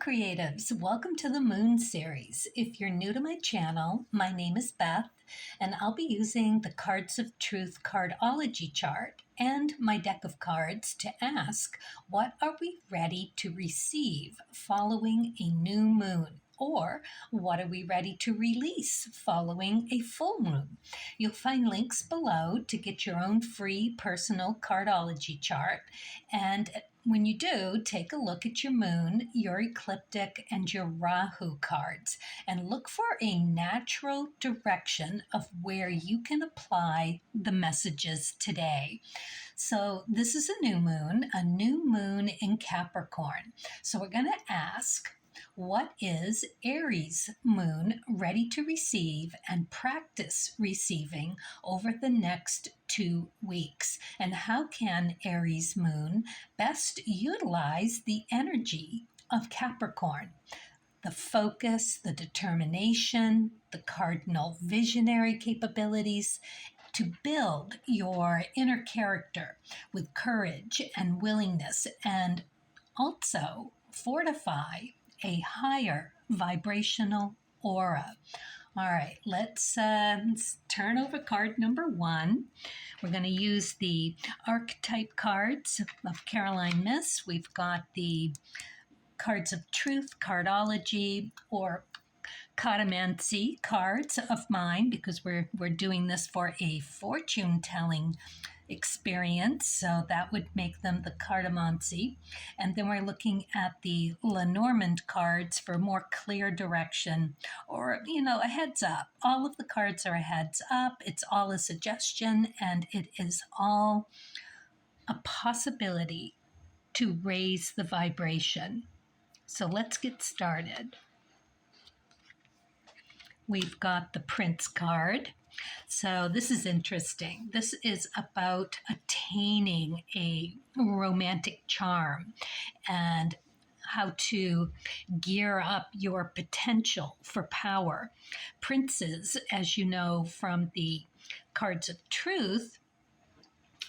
creatives, welcome to the Moon series. If you're new to my channel, my name is Beth, and I'll be using the Cards of Truth Cardology chart and my deck of cards to ask, what are we ready to receive following a new moon? Or what are we ready to release following a full moon? You'll find links below to get your own free personal cardology chart. And when you do, take a look at your moon, your ecliptic, and your Rahu cards, and look for a natural direction of where you can apply the messages today. So this is a new moon in Capricorn. So we're going to ask, what is Aries moon ready to receive and practice receiving over the next 2 weeks? And how can Aries moon best utilize the energy of Capricorn? The focus, the determination, the cardinal visionary capabilities to build your inner character with courage and willingness, and also fortify a higher vibrational aura. All right, let's turn over card number 1. We're going to use the archetype cards of Caroline Myss. We've got the Cards of Truth Cardology, or Cartomancy cards of mine, because we're doing this for a fortune telling experience, so that would make them the Cartomancy. And then we're looking at the Lenormand cards for more clear direction, or a heads up. All of the cards are a heads up. It's all a suggestion, and it is all a possibility to raise the vibration. So let's get started. We've got the Prince card. So this is interesting. This is about attaining a romantic charm and how to gear up your potential for power. Princes, as you know from the Cards of Truth,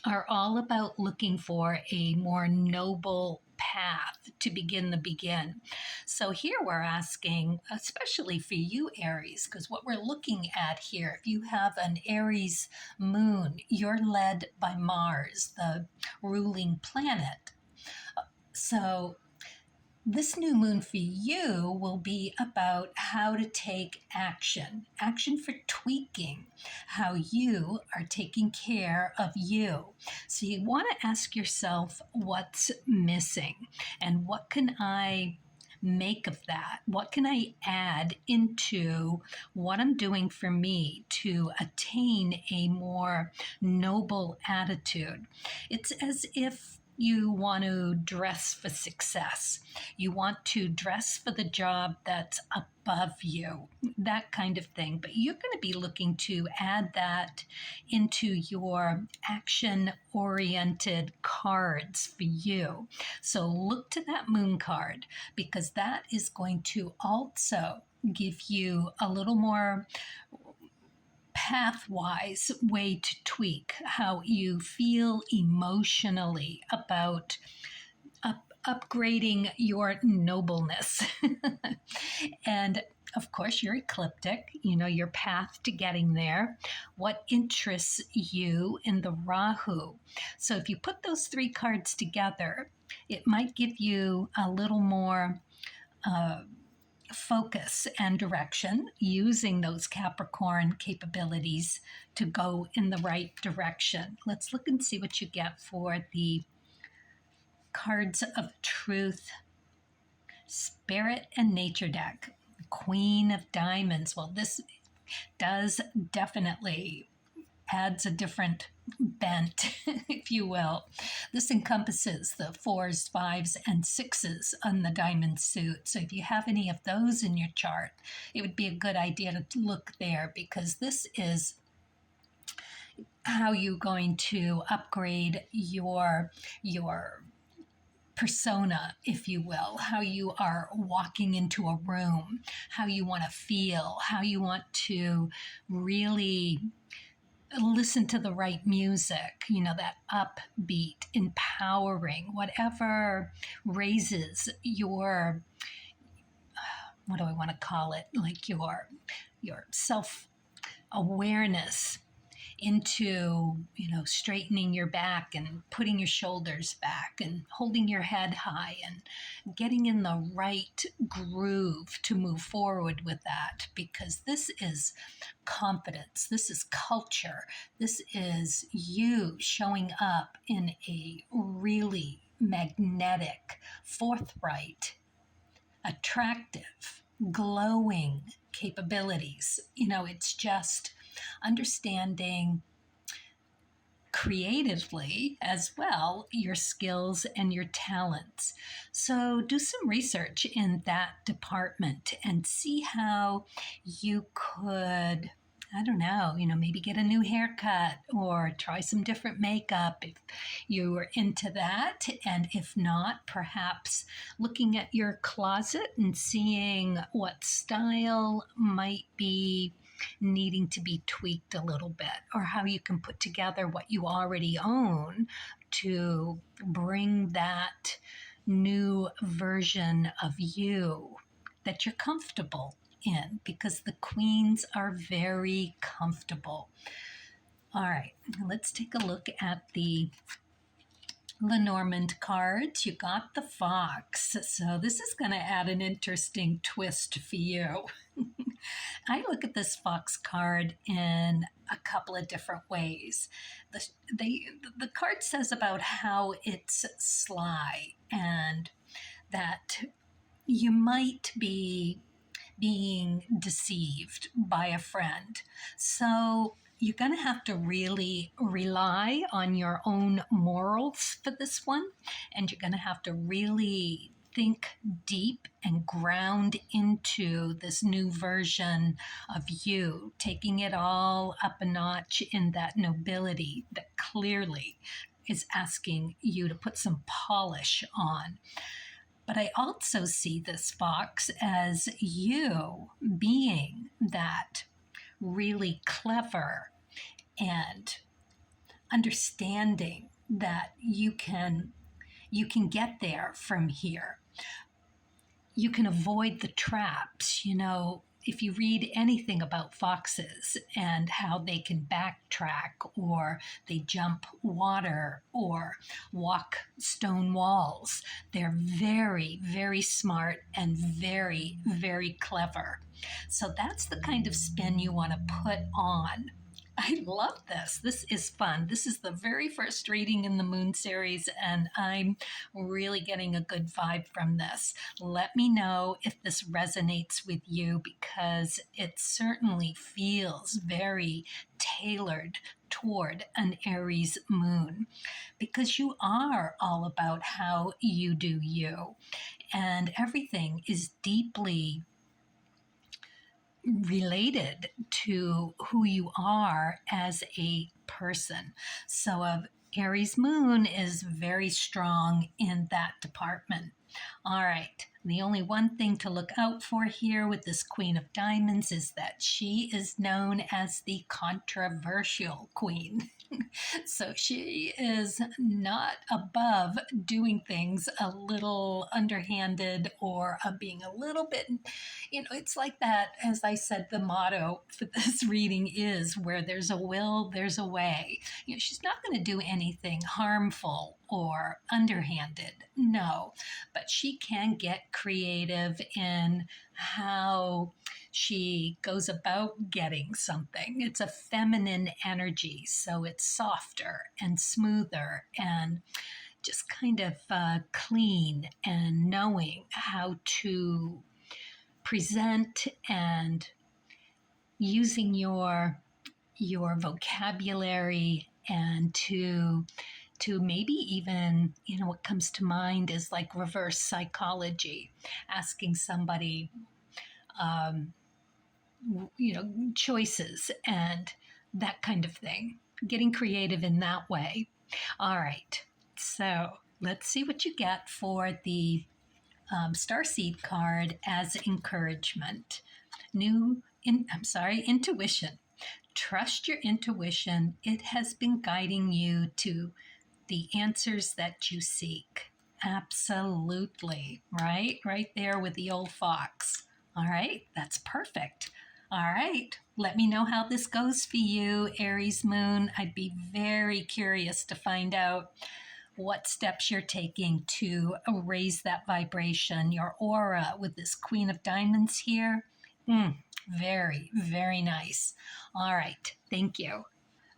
are all about looking for a more noble path to begin. So here we're asking, especially for you, Aries, because what we're looking at here, if you have an Aries moon, you're led by Mars, the ruling planet. So this new moon for you will be about how to take action for tweaking how you are taking care of you. So you want to ask yourself, what's missing, and what can I make of that? What can I add into what I'm doing for me to attain a more noble attitude? It's as if you want to dress for success. You want to dress for the job that's above you, that kind of thing. But you're going to be looking to add that into your action-oriented cards for you. So look to that moon card, because that is going to also give you a little more pathwise way to tweak how you feel emotionally about upgrading your nobleness. And of course, your ecliptic, your path to getting there, what interests you in the Rahu. So if you put those 3 cards together, it might give you a little more focus and direction, using those Capricorn capabilities to go in the right direction. Let's look and see what you get for the Cards of Truth Spirit and Nature deck. Queen of Diamonds. Well, this does definitely adds a different bent, if you will. This encompasses the 4s, 5s, and 6s on the diamond suit. So if you have any of those in your chart, it would be a good idea to look there, because this is how you're going to upgrade your persona, if you will, how you are walking into a room, how you want to feel, how you want to really listen to the right music, that upbeat, empowering, whatever raises your what do I want to call it? Like your self awareness into, straightening your back and putting your shoulders back and holding your head high and getting in the right groove to move forward with that, because this is confidence, this is culture, this is you showing up in a really magnetic, forthright, attractive, glowing capabilities. It's just understanding creatively as well your skills and your talents. So do some research in that department and see how you could, I don't know, maybe get a new haircut or try some different makeup if you were into that. And if not, perhaps looking at your closet and seeing what style might be needing to be tweaked a little bit, or how you can put together what you already own to bring that new version of you that you're comfortable in, because the queens are very comfortable. All right, let's take a look at the Lenormand cards. You got the fox, so this is going to add an interesting twist for you. I look at this fox card in a couple of different ways. The card says about how it's sly and that you might be being deceived by a friend. So you're going to have to really rely on your own morals for this one. And you're going to have to really think deep and ground into this new version of you, taking it all up a notch in that nobility that clearly is asking you to put some polish on. But I also see this fox as you being that really clever and understanding that you can get there from here. You can avoid the traps. If you read anything about foxes and how they can backtrack, or they jump water or walk stone walls, they're very, very smart and very, very clever. So that's the kind of spin you want to put on. I love this. This is fun. This is the very first reading in the Moon series, and I'm really getting a good vibe from this. Let me know if this resonates with you, because it certainly feels very tailored toward an Aries moon, because you are all about how you do you, and everything is deeply related to who you are as a person. So a Aries moon is very strong in that department. All right. The only one thing to look out for here with this Queen of Diamonds is that she is known as the controversial queen. So she is not above doing things a little underhanded, or being a little bit, it's like that, as I said, the motto for this reading is, where there's a will, there's a way. She's not going to do anything harmful or underhanded, no, but she can get creative in how she goes about getting something. It's a feminine energy, so it's softer and smoother and just kind of clean, and knowing how to present and using your vocabulary, and to maybe even, what comes to mind is like reverse psychology, asking somebody choices and that kind of thing, getting creative in that way. All right, so let's see what you get for the Starseed card as encouragement. Intuition. Trust your intuition. It has been guiding you to the answers that you seek. Absolutely, right? Right there with the old fox. All right, that's perfect. All right, let me know how this goes for you, Aries Moon. I'd be very curious to find out what steps you're taking to raise that vibration, your aura with this Queen of Diamonds here. Very, very nice. All right, thank you.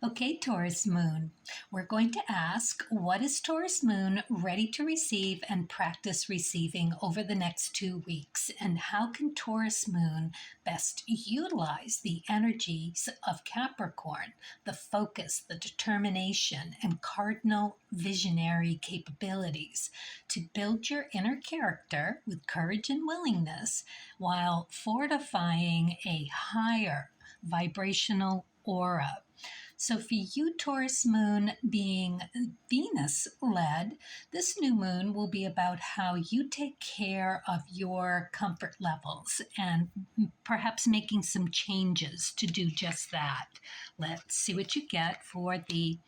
Okay, Taurus Moon, we're going to ask, what is Taurus Moon ready to receive and practice receiving over the next 2 weeks? And how can Taurus Moon best utilize the energies of Capricorn, the focus, the determination, and cardinal visionary capabilities to build your inner character with courage and willingness while fortifying a higher vibrational aura? So, for you, Taurus Moon, being Venus led, this new moon will be about how you take care of your comfort levels and perhaps making some changes to do just that. Let's see what you get for the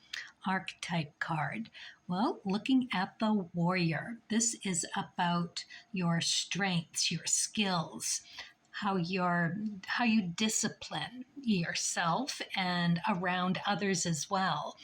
archetype card. Well, looking at the warrior, this is about your strengths, your skills, how you discipline yourself and around others as well,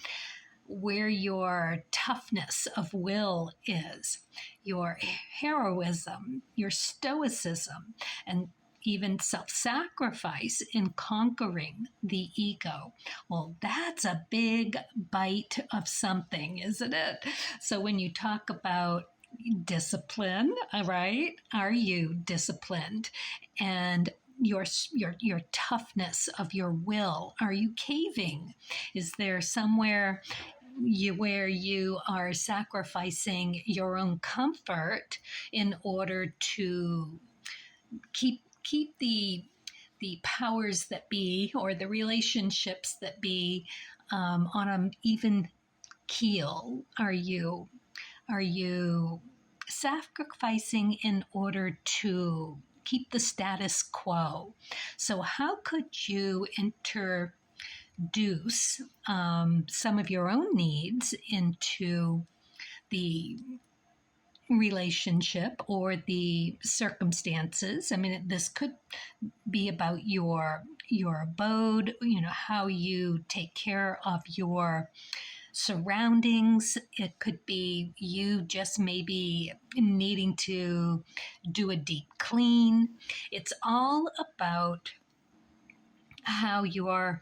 where your toughness of will is, your heroism, your stoicism, and even self-sacrifice in conquering the ego. Well, that's a big bite of something, isn't it? So when you talk about discipline, right? Are you disciplined? And your toughness of your will, are you caving? Is there somewhere where you are sacrificing your own comfort in order to keep the powers that be, or the relationships that be, on an even keel? Are you sacrificing in order to keep the status quo? So how could you introduce some of your own needs into the relationship or the circumstances? I mean, this could be about your abode, how you take care of your surroundings. It could be you just maybe needing to do a deep clean. It's all about how you're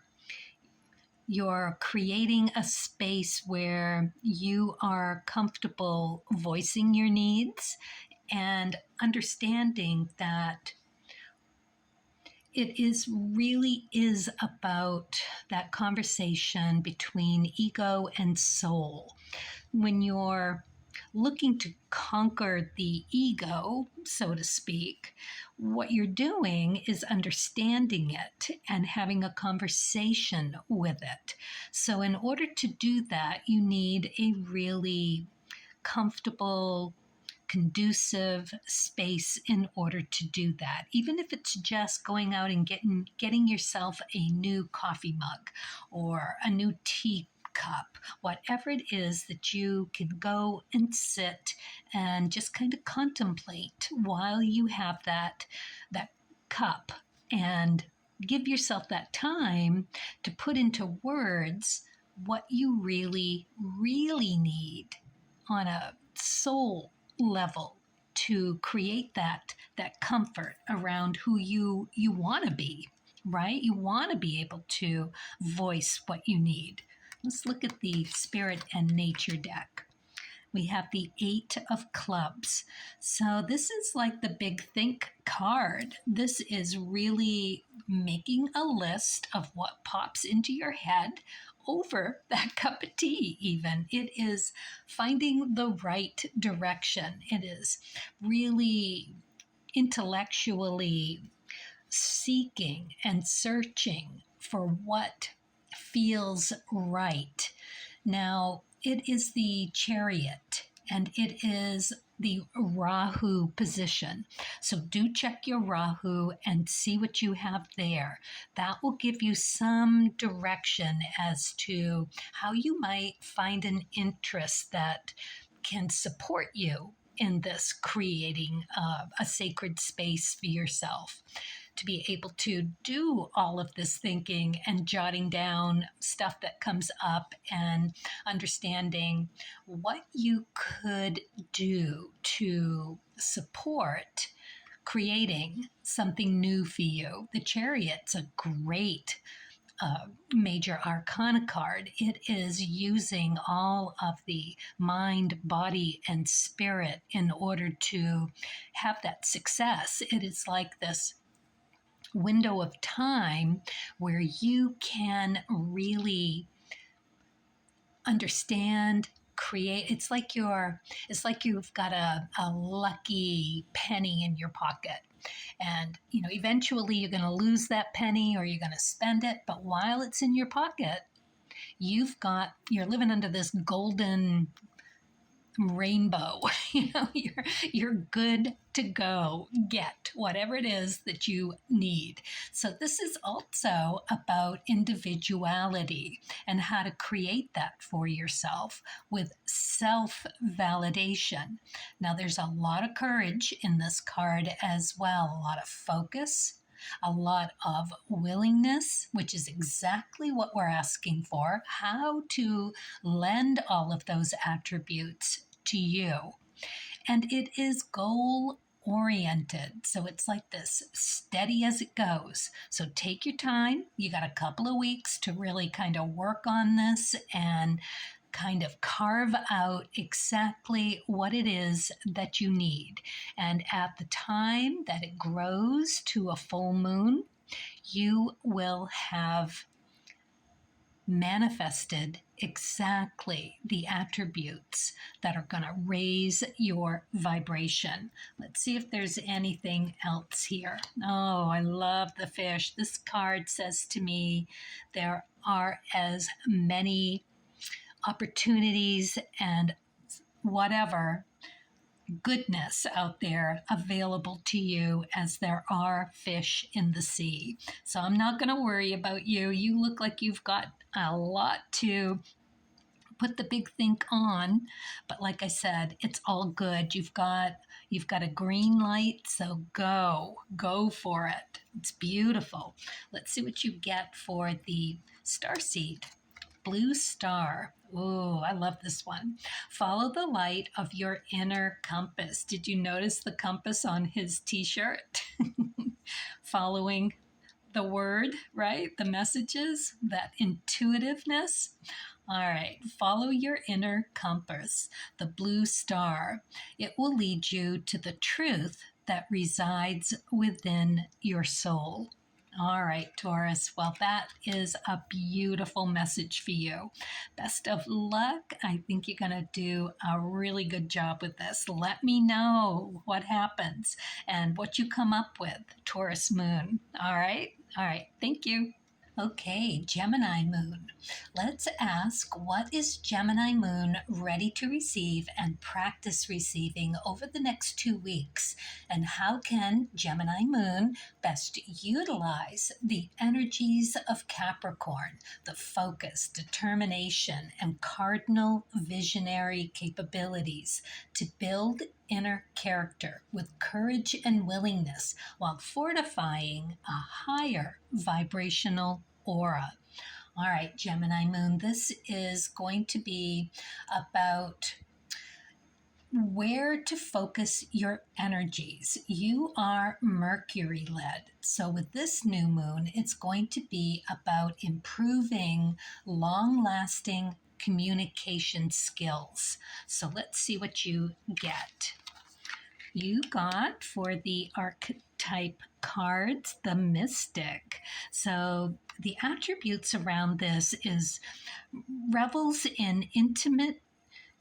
creating a space where you are comfortable voicing your needs and understanding that it really is about that conversation between ego and soul. When you're looking to conquer the ego, so to speak, what you're doing is understanding it and having a conversation with it. So in order to do that, you need a really comfortable, conducive space in order to do that. Even if it's just going out and getting yourself a new coffee mug or a new tea cup, whatever it is that you can go and sit and just kind of contemplate while you have that cup, and give yourself that time to put into words what you really, really need on a soul level to create that comfort around who you want to be, right? You want to be able to voice what you need. Let's look at the Spirit and Nature deck. We have the 8 of Clubs. So this is like the big think card. This is really making a list of what pops into your head over that cup of tea even. It is finding the right direction. It is really intellectually seeking and searching for what feels right. Now, it is the Chariot, and it is the Rahu position. So do check your Rahu and see what you have there. That will give you some direction as to how you might find an interest that can support you in this creating a sacred space for yourself, to be able to do all of this thinking and jotting down stuff that comes up and understanding what you could do to support creating something new for you. The Chariot's a great major arcana card. It is using all of the mind, body, and spirit in order to have that success. It is like this window of time where you can really understand, create. It's like you've got a lucky penny in your pocket, and eventually you're going to lose that penny or you're going to spend it, but while it's in your pocket, you're living under this golden rainbow. You're good to go get whatever it is that you need. So this is also about individuality and how to create that for yourself with self-validation. Now there's a lot of courage in this card as well, a lot of focus, a lot of willingness, which is exactly what we're asking for, how to lend all of those attributes to you. And it is goal oriented. So it's like this, steady as it goes. So take your time. You got a couple of weeks to really kind of work on this and kind of carve out exactly what it is that you need. And at the time that it grows to a full moon, you will have manifested exactly the attributes that are going to raise your vibration. Let's see if there's anything else here. Oh, I love the fish. This card says to me there are as many opportunities and whatever goodness out there available to you as there are fish in the sea. So I'm not going to worry about you. You look like you've got a lot to put the big think on, but like I said, it's all good. You've got a green light, so go for it. It's beautiful. Let's see what you get for the starseed. Blue star. Oh, I love this one. Follow the light of your inner compass. Did you notice the compass on his t-shirt? Following the word, right? The messages, that intuitiveness. All right, follow your inner compass, the blue star. It will lead you to the truth that resides within your soul. All right, Taurus. Well, that is a beautiful message for you. Best of luck. I think you're going to do a really good job with this. Let me know what happens and what you come up with, Taurus moon. All right. All right. Thank you. Okay, Gemini moon. Let's ask, what is Gemini moon ready to receive and practice receiving over the next 2 weeks? And how can Gemini moon best utilize the energies of Capricorn, the focus, determination, and cardinal visionary capabilities to build inner character with courage and willingness while fortifying a higher vibrational aura? All right, Gemini moon, this is going to be about where to focus your energies. You are Mercury led. So with this new moon, it's going to be about improving long-lasting communication skills. So let's see what you get. You got, for the archetype cards, the Mystic. So the attributes around this is revels in intimate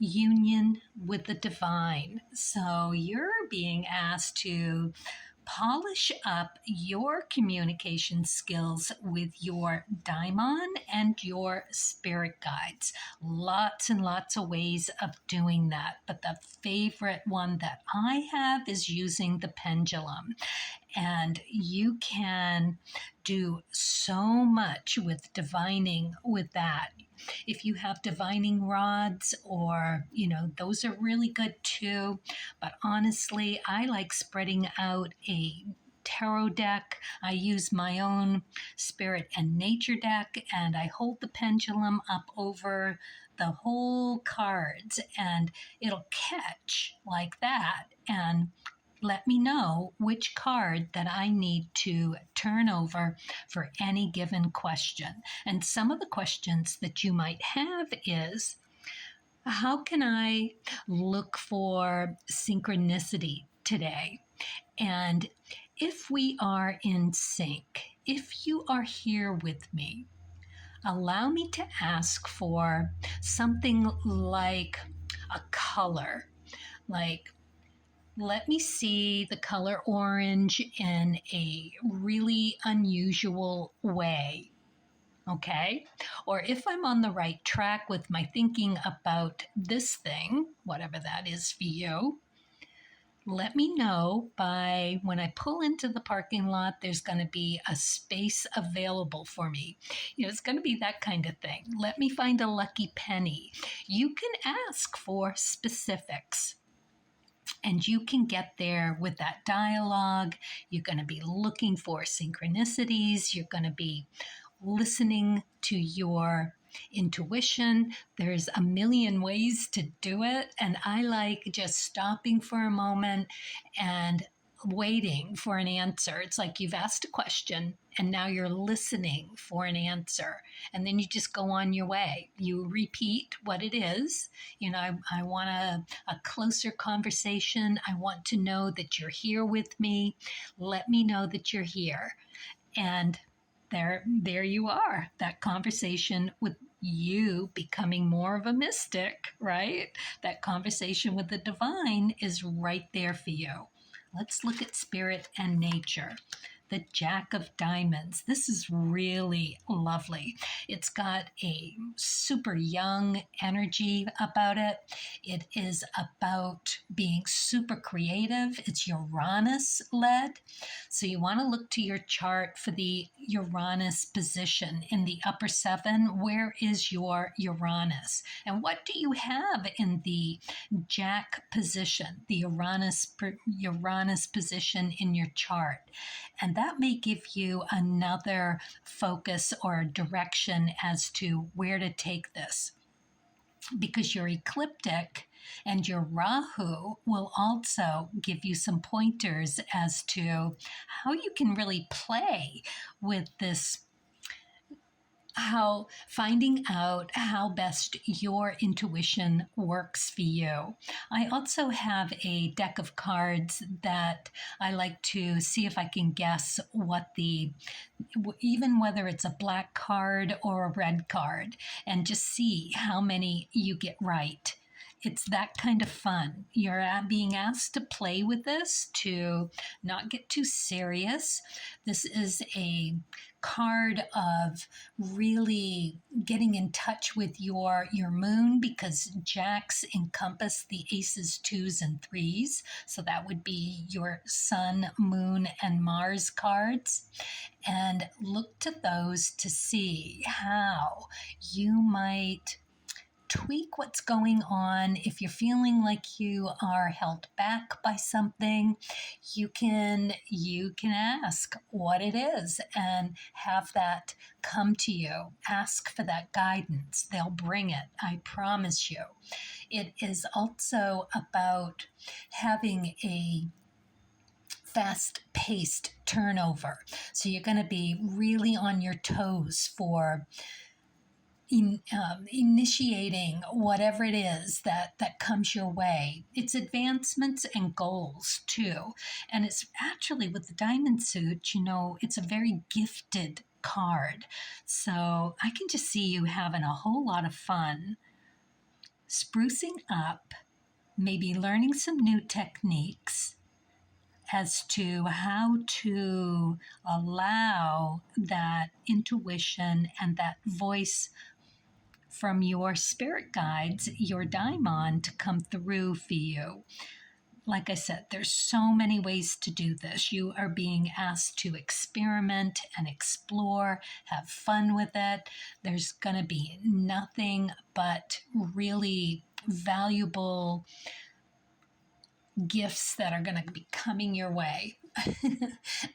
union with the divine. So you're being asked to polish up your communication skills with your daimon and your spirit guides. Lots and lots of ways of doing that. But the favorite one that I have is using the pendulum. And you can do so much with divining with that. if you have divining rods, or, those are really good too. But honestly, I like spreading out a tarot deck. I use my own spirit and nature deck, and I hold the pendulum up over the whole cards, and it'll catch like that and let me know which card that I need to turn over for any given question. And some of the questions that you might have is, how can I look for synchronicity today? And if we are in sync, if you are here with me, allow me to ask for something like a color. Like, let me see the color orange in a really unusual way. Okay? Or if I'm on the right track with my thinking about this thing, whatever that is for you, let me know by when I pull into the parking lot, there's going to be a space available for me. It's going to be that kind of thing. Let me find a lucky penny. You can ask for specifics, and you can get there with that dialogue. You're going to be looking for synchronicities. You're going to be listening to your intuition. There's a million ways to do it, and I like just stopping for a moment and waiting for an answer. It's like you've asked a question and now you're listening for an answer, and then you just go on your way. You repeat what it is. I want a closer conversation. I want to know that you're here with me. Let me know that you're here. And there you are, that conversation with you becoming more of a mystic, right? That conversation with the divine is right there for you. Let's look at spirit and nature. The Jack of Diamonds. This is really lovely. It's got a super young energy about it. It is about being super creative. It's Uranus led. So you want to look to your chart for the Uranus position in the upper seven. Where is your Uranus? And what do you have in the Jack position, the Uranus position in your chart? And that may give you another focus or direction as to where to take this. Because your ecliptic and your Rahu will also give you some pointers as to how you can really play with this, how finding out how best your intuition works for you. I also have a deck of cards that I like to see if I can guess even whether it's a black card or a red card, and just see how many you get right. It's that kind of fun. You're being asked to play with this, to not get too serious. This is a card of really getting in touch with your moon, because jacks encompass the aces, twos, and threes. So that would be your sun, moon, and Mars cards. And look to those to see how you might tweak what's going on. If you're feeling like you are held back by something, you can ask what it is and have that come to you. Ask for that guidance. They'll bring it, I promise you. It is also about having a fast-paced turnover. So you're going to be really on your toes for initiating whatever it is that comes your way. It's advancements and goals too. And it's actually, with the diamond suit, it's a very gifted card. So I can just see you having a whole lot of fun sprucing up, maybe learning some new techniques as to how to allow that intuition and that voice from your spirit guides, your daimon, to come through for you. like I said, there's so many ways to do this. You are being asked to experiment and explore, have fun with it. There's going to be nothing but really valuable gifts that are going to be coming your way.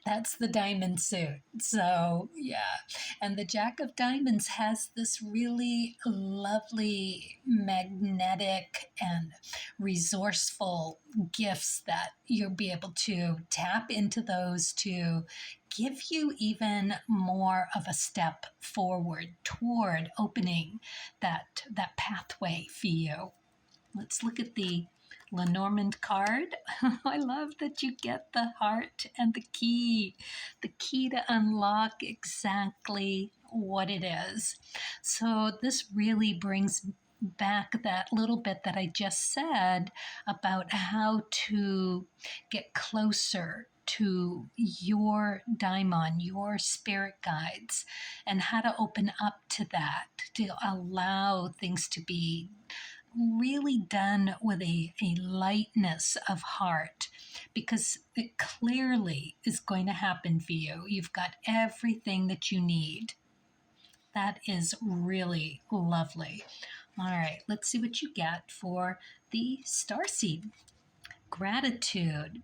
That's the diamond suit. So, yeah. And the Jack of Diamonds has this really lovely, magnetic, and resourceful gifts that you'll be able to tap into those to give you even more of a step forward toward opening that pathway for you. Let's look at the Lenormand card. I love that you get the heart and the key to unlock exactly what it is. So this really brings back that little bit that I just said about how to get closer to your daimon, your spirit guides, and how to open up to that, to allow things to be really done with a lightness of heart, because it clearly is going to happen for you. You've got everything that you need. That is really lovely. All right, let's see what you get for the starseed. Gratitude.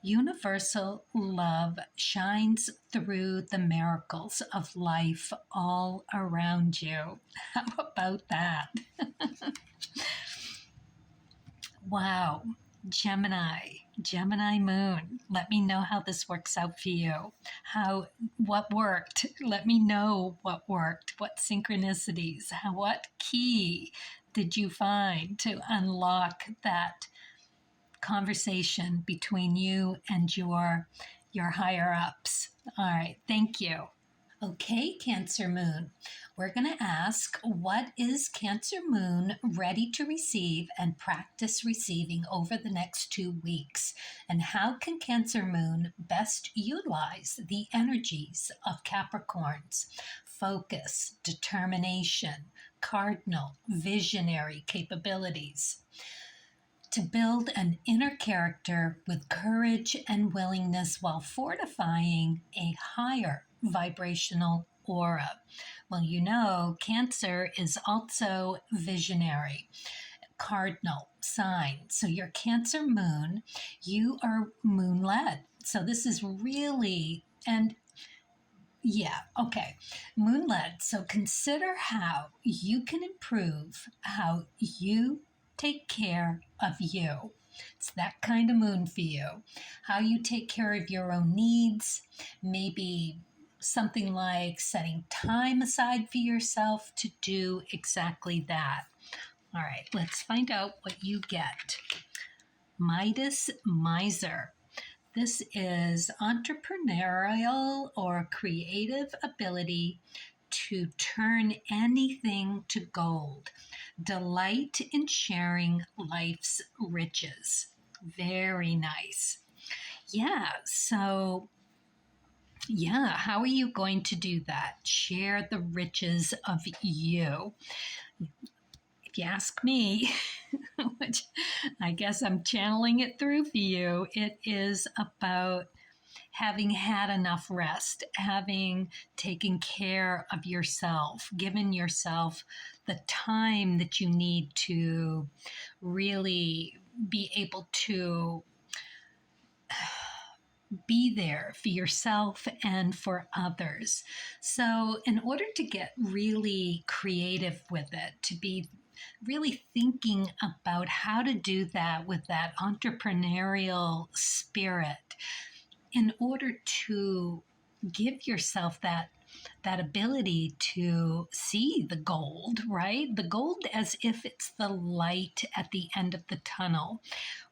Universal love shines through the miracles of life all around you. How about that? Wow. Gemini moon. Let me know how this works out for you. What worked? Let me know what worked. What synchronicities? What key did you find to unlock that conversation between you and your higher ups? All right. Thank you. Okay, Cancer Moon, we're going to ask, what is Cancer Moon ready to receive and practice receiving over the next 2 weeks? And how can Cancer Moon best utilize the energies of Capricorns? Focus, determination, cardinal, visionary capabilities. To build an inner character with courage and willingness while fortifying a higher vibrational aura. Well, you know, Cancer is also visionary, cardinal sign. So your Cancer moon, you are moon-led. So this is really, and yeah, okay, moon-led. So consider how you can improve how you take care of you. It's that kind of moon for you. How you take care of your own needs, maybe something like setting time aside for yourself to do exactly that. All right, let's find out what you get. Midas Miser. This is entrepreneurial or creative ability to turn anything to gold. Delight in sharing life's riches. Very nice. Yeah, so how are you going to do that? Share the riches of you. If you ask me, which I guess I'm channeling it through for you, it is about having had enough rest, having taken care of yourself, given yourself the time that you need to really be able to be there for yourself and for others. So in order to get really creative with it, to be really thinking about how to do that with that entrepreneurial spirit, in order to give yourself that ability to see the gold, right? The gold as if it's the light at the end of the tunnel.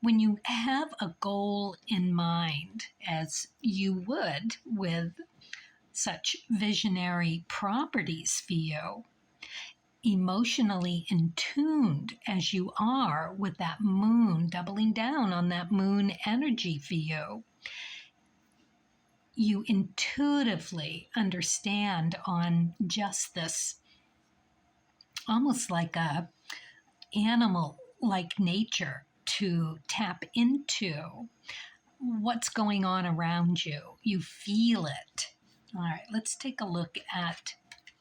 When you have a goal in mind, as you would with such visionary properties for you, emotionally in tuned as you are with that moon, doubling down on that moon energy for you, you intuitively understand on just this almost like a animal like nature to tap into what's going on around you. You feel it. All right, let's take a look at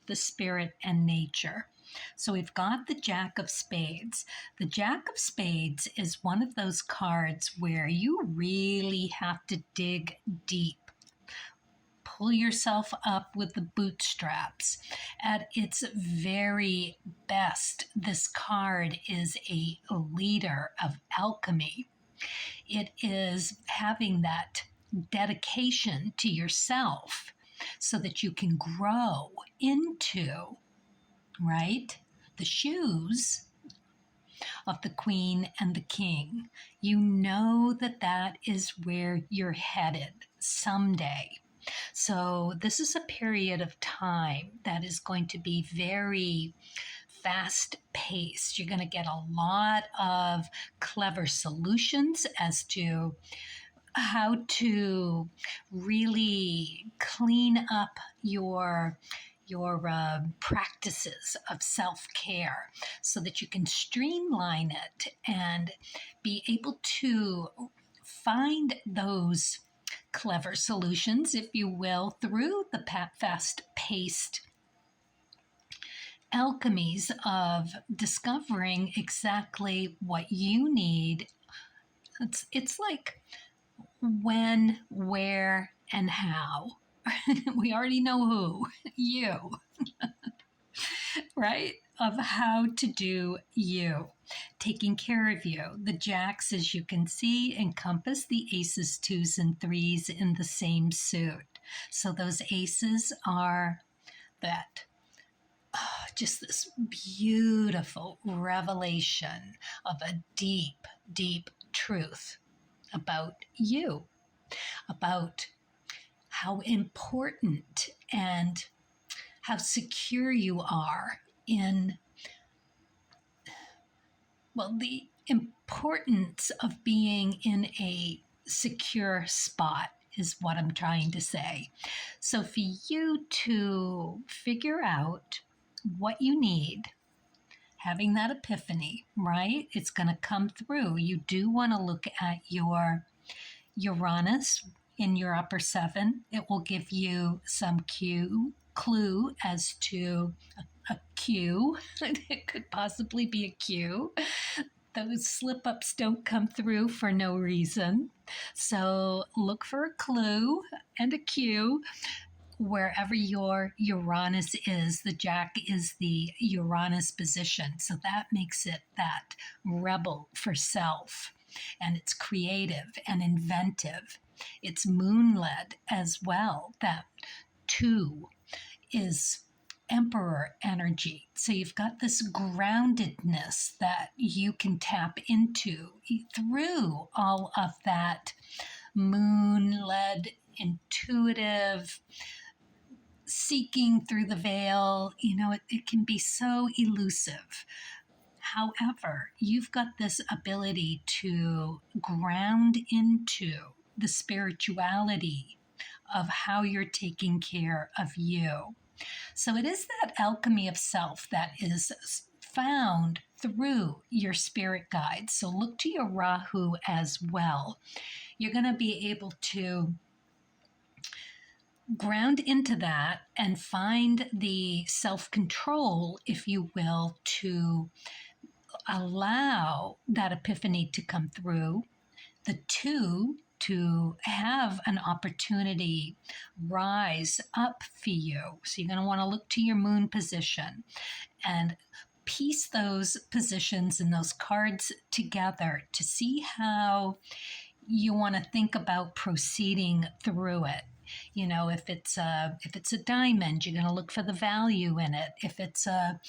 the spirit and nature. So we've got the Jack of Spades. The Jack of Spades is one of those cards where you really have to dig deep. Pull yourself up with the bootstraps. At its very best, this card is a leader of alchemy. It is having that dedication to yourself so that you can grow into, right, the shoes of the Queen and the King. You know that that is where you're headed someday. So this is a period of time that is going to be very fast paced. You're going to get a lot of clever solutions as to how to really clean up your practices of self-care so that you can streamline it and be able to find those clever solutions, if you will, through the fast-paced alchemies of discovering exactly what you need. It's like when, where, and how. We already know who, you, right? Of how to do you, taking care of you. The jacks, as you can see, encompass the aces, twos, and threes in the same suit. So those aces are that just this beautiful revelation of a deep, deep truth about you, about how important and how secure you are in, well, the importance of being in a secure spot is what I'm trying to say. So for you to figure out what you need, having that epiphany, right? It's going to come through. You do want to look at your Uranus in your upper seven. It will give you some clue as to a cue. It could possibly be a cue. Those slip-ups don't come through for no reason. So look for a clue and a cue wherever your Uranus is. The Jack is the Uranus position. So that makes it that rebel for self. And it's creative and inventive. It's moon-led as well. That 2 is Emperor energy. So you've got this groundedness that you can tap into through all of that moon-led, intuitive, seeking through the veil. You know, it can be so elusive. However, you've got this ability to ground into the spirituality of how you're taking care of you. So it is that alchemy of self that is found through your spirit guides. So look to your Rahu as well. You're going to be able to ground into that and find the self-control, if you will, to allow that epiphany to come through. The 2, to have an opportunity rise up for you. So you're going to want to look to your moon position and piece those positions and those cards together to see how you want to think about proceeding through it. You know, if it's a diamond, you're going to look for the value in it. If it's a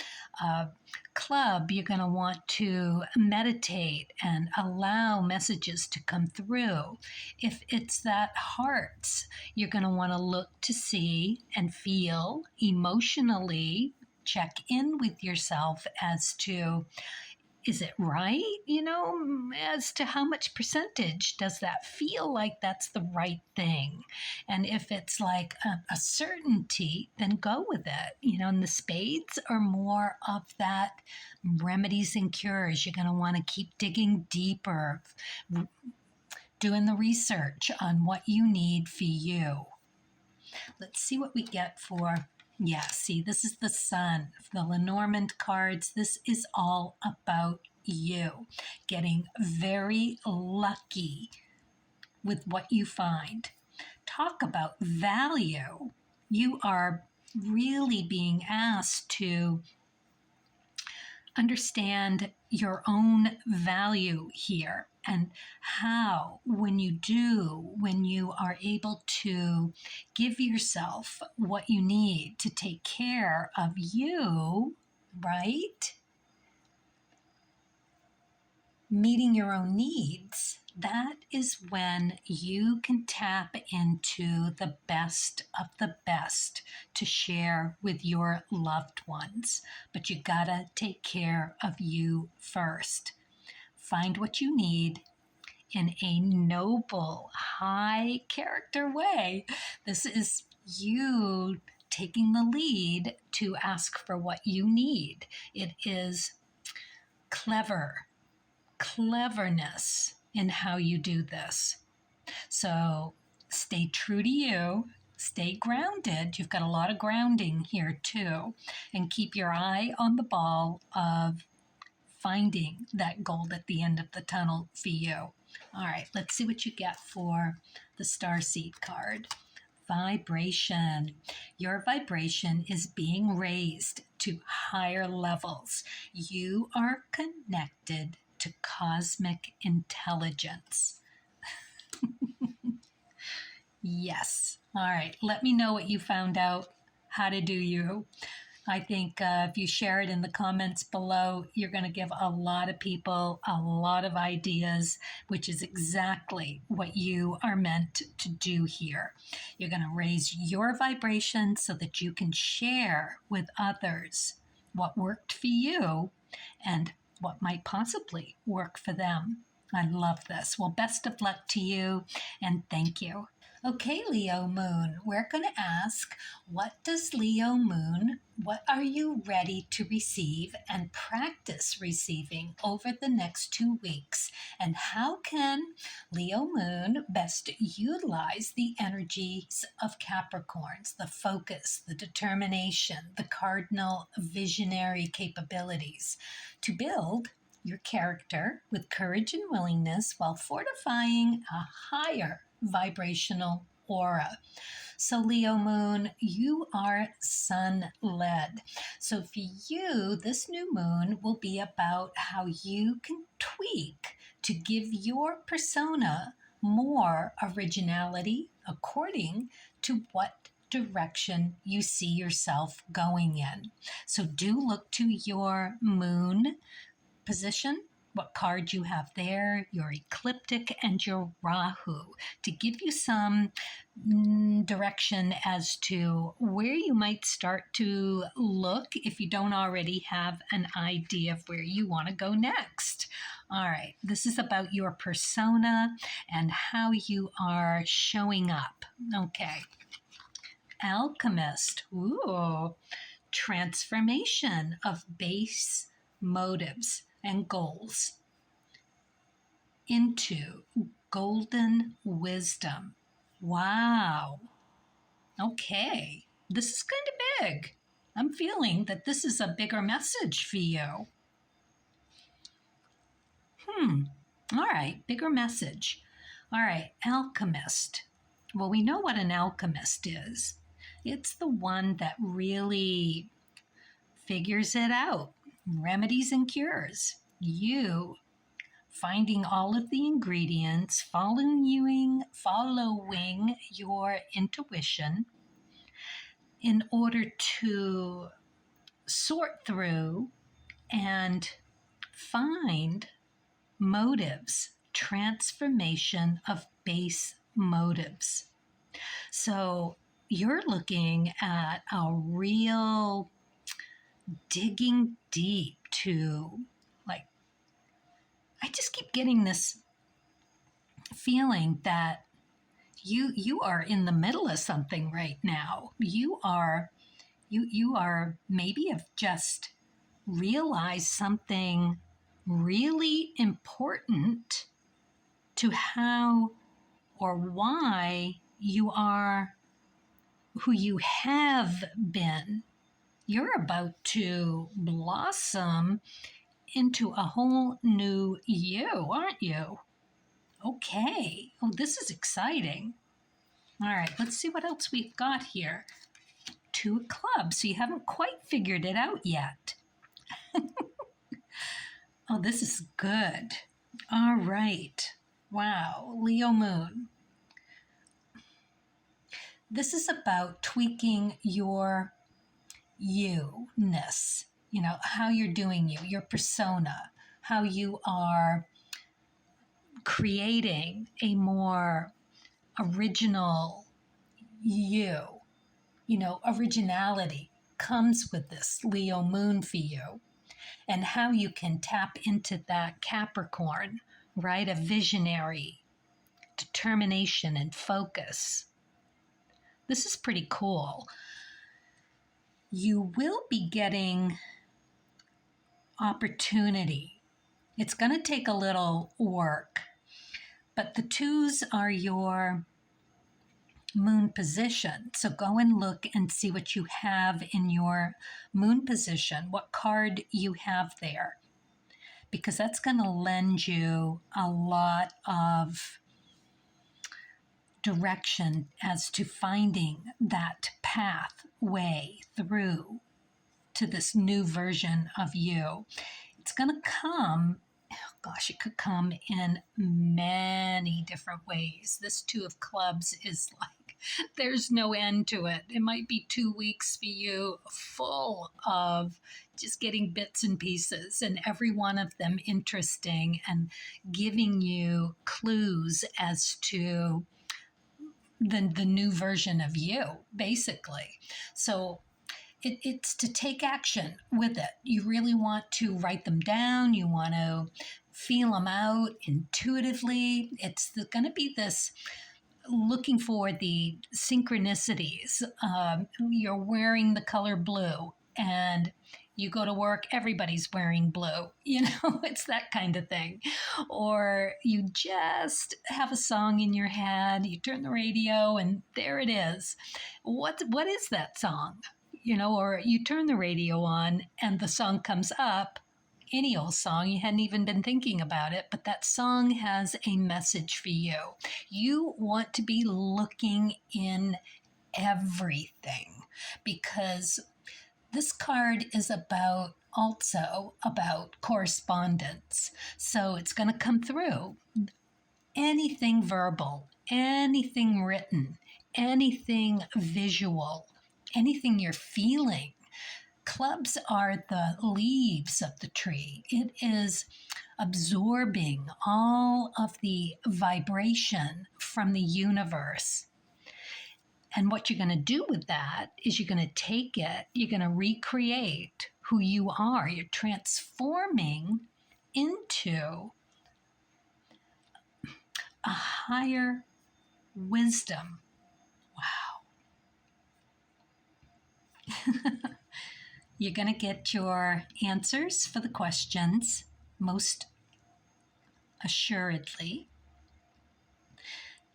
club, you're going to want to meditate and allow messages to come through. If it's that hearts, you're going to want to look to see and feel emotionally, check in with yourself as to, is it right? As to how much percentage does that feel like that's the right thing? And if it's like a certainty, then go with it. And the spades are more of that remedies and cures. You're going to want to keep digging deeper, doing the research on what you need for you. Let's see what we get for, yeah, see, this is the Sun, the Lenormand cards. This is all about you getting very lucky with what you find. Talk about value. You are really being asked to understand your own value here, and how, when you are able to give yourself what you need to take care of you, right? Meeting your own needs, that is when you can tap into the best of the best to share with your loved ones. But you gotta take care of you first. Find what you need in a noble, high character way. This is you taking the lead to ask for what you need. It is cleverness in how you do this. So stay true to you, stay grounded. You've got a lot of grounding here too, and keep your eye on the ball of finding that gold at the end of the tunnel for you. All right, let's see what you get for the Starseed card. Vibration. Your vibration is being raised to higher levels. You are connected to cosmic intelligence. Yes. All right. Let me know what you found out, how to do you. I think if you share it in the comments below, you're going to give a lot of people a lot of ideas, which is exactly what you are meant to do here. You're going to raise your vibration so that you can share with others what worked for you and what might possibly work for them. I love this. Well, best of luck to you, and thank you. Okay, Leo Moon, we're going to ask, what does Leo Moon, what are you ready to receive and practice receiving over the next 2 weeks? And how can Leo Moon best utilize the energies of Capricorns, the focus, the determination, the cardinal visionary capabilities to build your character with courage and willingness while fortifying a higher vibrational aura? So Leo Moon, you are sun-led. So for you, this new moon will be about how you can tweak to give your persona more originality according to what direction you see yourself going in. So do look to your moon position, what card you have there, your ecliptic, and your Rahu, to give you some direction as to where you might start to look if you don't already have an idea of where you want to go next. All right, this is about your persona and how you are showing up. Okay. Alchemist. Ooh. Transformation of base motives and goals into golden wisdom. Wow. Okay. This is kind of big. I'm feeling that this is a bigger message for you. All right. Bigger message. All right. Alchemist. Well, we know what an alchemist is. It's the one that really figures it out. Remedies and cures. You finding all of the ingredients, following your intuition in order to sort through and find motives, transformation of base motives. So you're looking at a real digging deep to like keep getting this feeling that you are in the middle of something right now. You are maybe have just realized something really important to how or why you are who you have been. You're about to blossom into a whole new you, aren't you? Okay. Oh, this is exciting. All right, let's see what else we've got here. 2 of clubs, so you haven't quite figured it out yet. Oh, this is good. All right. Wow, Leo Moon. This is about tweaking your you-ness, how you're doing your persona, how you are creating a more original you. Originality comes with this Leo Moon for you, and how you can tap into that Capricorn, right? A visionary determination and focus. This is pretty cool. You will be getting opportunity. It's going to take a little work, but the 2s are your moon position. So go and look and see what you have in your moon position, what card you have there, because that's going to lend you a lot of direction as to finding that pathway through to this new version of you. It's going to come, it could come in many different ways. This 2 of clubs is like, there's no end to it. It might be 2 weeks for you full of just getting bits and pieces, and every one of them interesting and giving you clues as to the new version of you, basically. So it's to take action with it. You really want to write them down. You want to feel them out intuitively. It's going to be this looking for the synchronicities. You're wearing the color blue, and you go to work, everybody's wearing blue. It's that kind of thing. Or you just have a song in your head, you turn the radio, and there it is. What is that song? Or you turn the radio on and the song comes up, any old song, you hadn't even been thinking about it, but that song has a message for you. You want to be looking in everything, because this card is also about correspondence. So it's going to come through. Anything verbal, anything written, anything visual, anything you're feeling. Clubs are the leaves of the tree. It is absorbing all of the vibration from the universe. And what you're going to do with that is you're going to take it, you're going to recreate who you are. You're transforming into a higher wisdom. Wow. You're going to get your answers for the questions, most assuredly.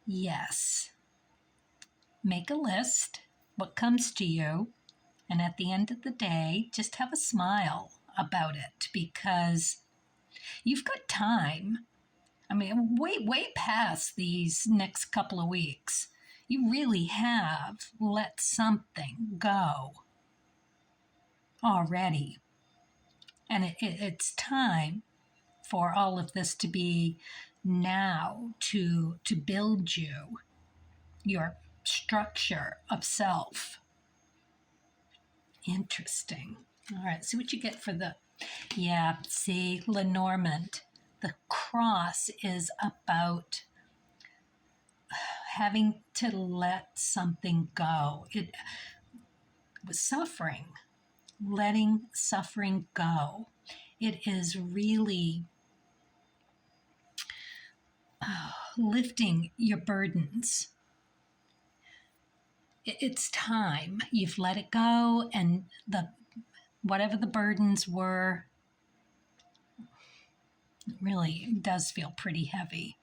Yes. Make a list, what comes to you, and at the end of the day, just have a smile about it, because you've got time. I mean, way past these next couple of weeks. You really have let something go already. And it's time for all of this to be now to build you, your structure of self. Interesting. All right, see what you get for see, Lenormand. The cross is about having to let something go. It was suffering, letting suffering go. It is really lifting your burdens. It's time. You've let it go, and whatever the burdens were, it really does feel pretty heavy.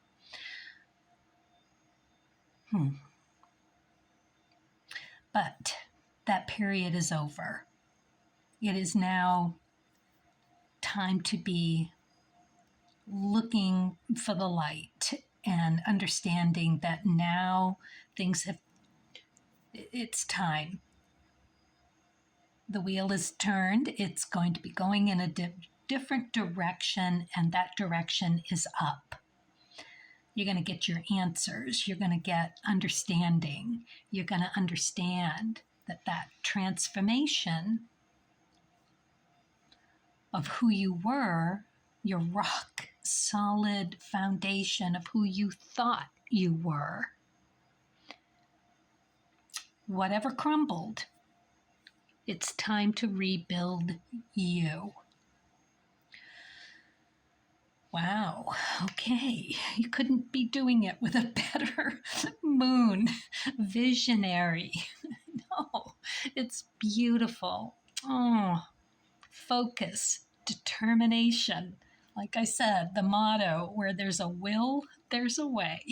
But that period is over. It is now time to be looking for the light and understanding that now it's time. The wheel is turned. It's going to be going in a different direction, and that direction is up. You're going to get your answers. You're going to get understanding. You're going to understand that transformation of who you were, your rock solid foundation of who you thought you were, whatever crumbled, it's time to rebuild you. Wow, okay, you couldn't be doing it with a better moon. Visionary. No, it's beautiful. Oh, focus, determination. Like I said, the motto, where there's a will, there's a way.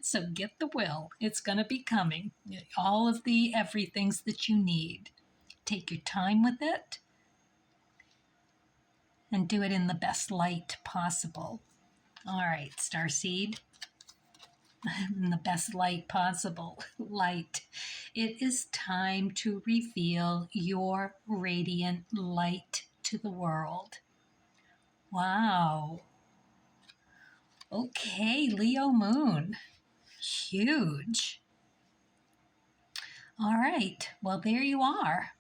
So get the will. It's going to be coming. All of the everythings that you need. Take your time with it and do it in the best light possible. All right, Starseed. In the best light possible. Light. It is time to reveal your radiant light to the world. Wow. Okay, Leo Moon. Huge. All right, well, there you are.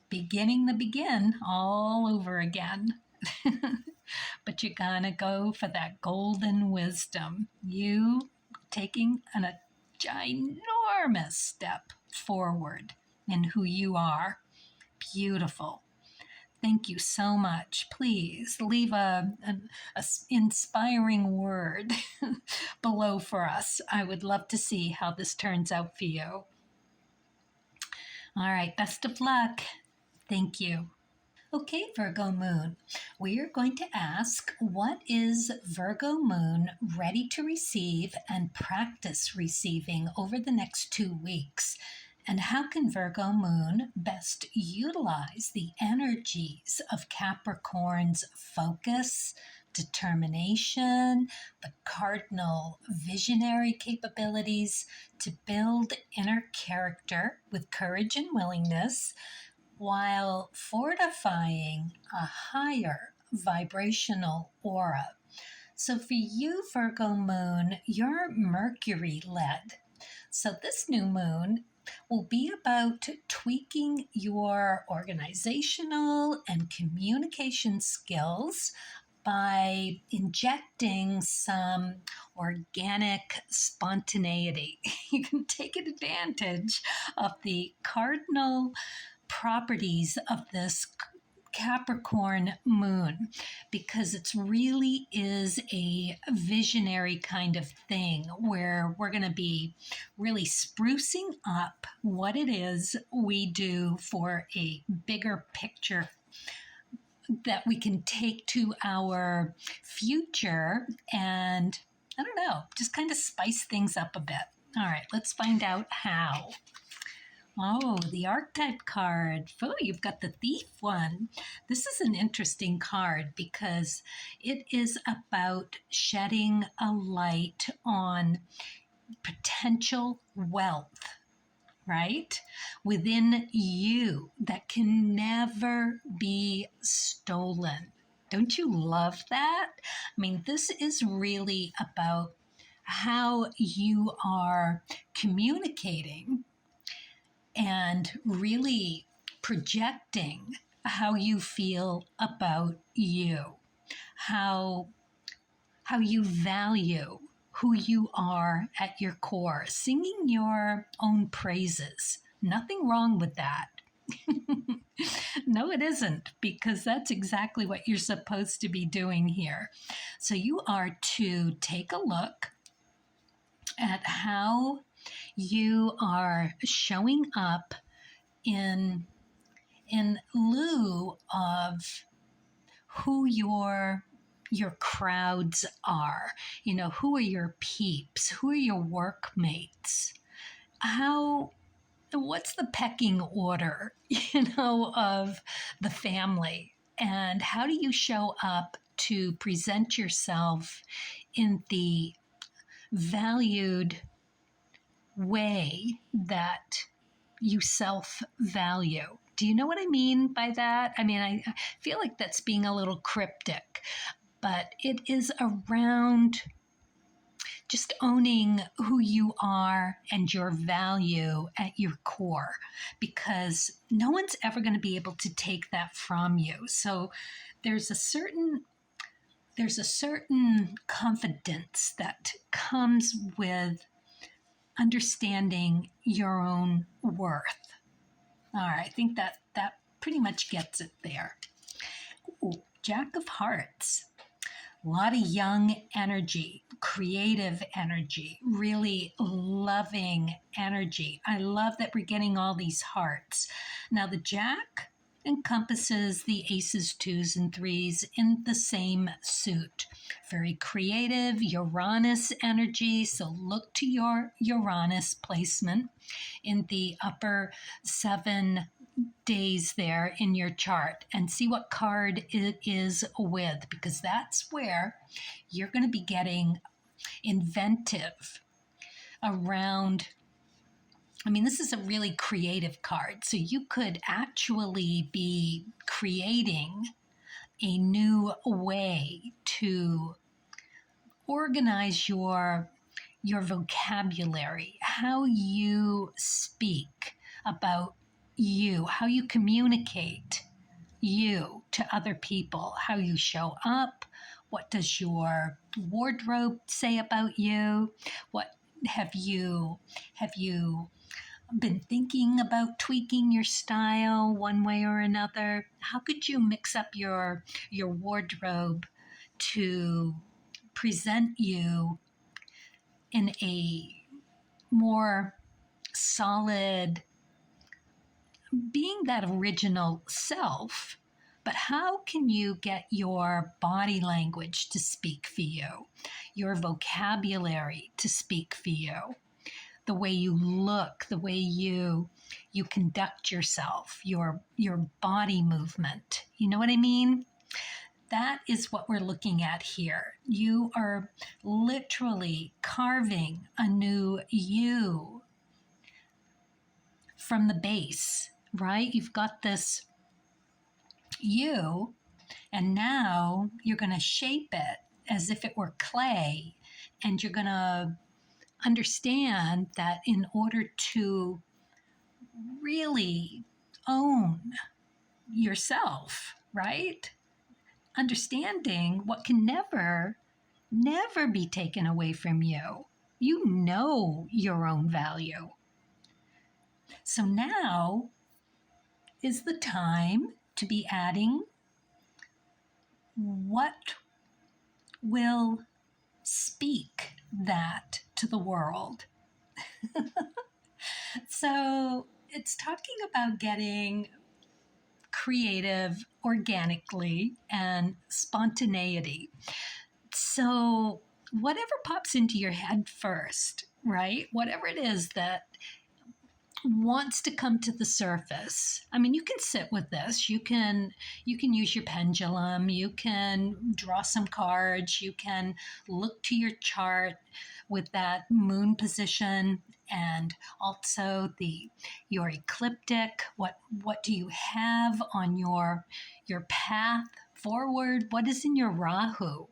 Beginning the begin all over again. But you're gonna go for that golden wisdom. You taking a ginormous step forward in who you are. Beautiful. Thank you so much. Please leave an inspiring word below for us. I would love to see how this turns out for you. All right, best of luck. Thank you. Okay, Virgo Moon, we are going to ask, what is Virgo Moon ready to receive and practice receiving over the next 2 weeks? And how can Virgo Moon best utilize the energies of Capricorn's focus, determination, the cardinal visionary capabilities to build inner character with courage and willingness, while fortifying a higher vibrational aura? So for you, Virgo Moon, you're Mercury led. So this new moon will be about tweaking your organizational and communication skills by injecting some organic spontaneity. You can take advantage of the cardinal properties of this Capricorn moon, because it really is a visionary kind of thing where we're going to be really sprucing up what it is we do for a bigger picture that we can take to our future and, I don't know, just kind of spice things up a bit. All right, let's find out how. Oh, the archetype card. Oh, you've got the thief one. This is an interesting card because it is about shedding a light on potential wealth, right? Within you that can never be stolen. Don't you love that? I mean, this is really about how you are communicating and really projecting how you feel about you, how you value who you are at your core, singing your own praises. Nothing wrong with that. No, it isn't, because that's exactly what you're supposed to be doing here. So you are to take a look at how you are showing up in lieu of who your crowds are. You know, who are your peeps? Who are your workmates? What's the pecking order, of the family? And how do you show up to present yourself in the valued way that you self-value? Do you know what I mean by that? I mean, I feel like that's being a little cryptic, but it is around just owning who you are and your value at your core, because no one's ever going to be able to take that from you. So there's a certain confidence that comes with understanding your own worth. All right, I think that pretty much gets it there. Ooh, Jack of Hearts. A lot of young energy, creative energy, really loving energy. I love that we're getting all these hearts. Now, the Jack encompasses the aces, twos, and threes in the same suit. Very creative, Uranus energy. So look to your Uranus placement in the upper 7 days there in your chart and see what card it is with, because that's where you're going to be getting inventive around. I mean, this is a really creative card, so you could actually be creating a new way to organize your vocabulary, how you speak about you, how you communicate you to other people, how you show up, what does your wardrobe say about you, what have you been thinking about tweaking your style one way or another? How could you mix up your wardrobe to present you in a more solid, being that original self? But how can you get your body language to speak for you, your vocabulary to speak for you, the way you look, the way you conduct yourself, your body movement? You know what I mean? That is what we're looking at here. You are literally carving a new you from the base, right? You've got this you, and now you're going to shape it as if it were clay, and you're going to understand that in order to really own yourself, right? Understanding what can never be taken away from you. You know your own value. So now is the time to be adding what will speak that to the world. So it's talking about getting creative organically and spontaneity. So whatever pops into your head first, right? Whatever it is that wants to come to the surface. I mean, you can sit with this. You can use your pendulum. You can draw some cards. You can look to your chart with that moon position, and also your ecliptic. What do you have on your path forward? What is in your Rahu?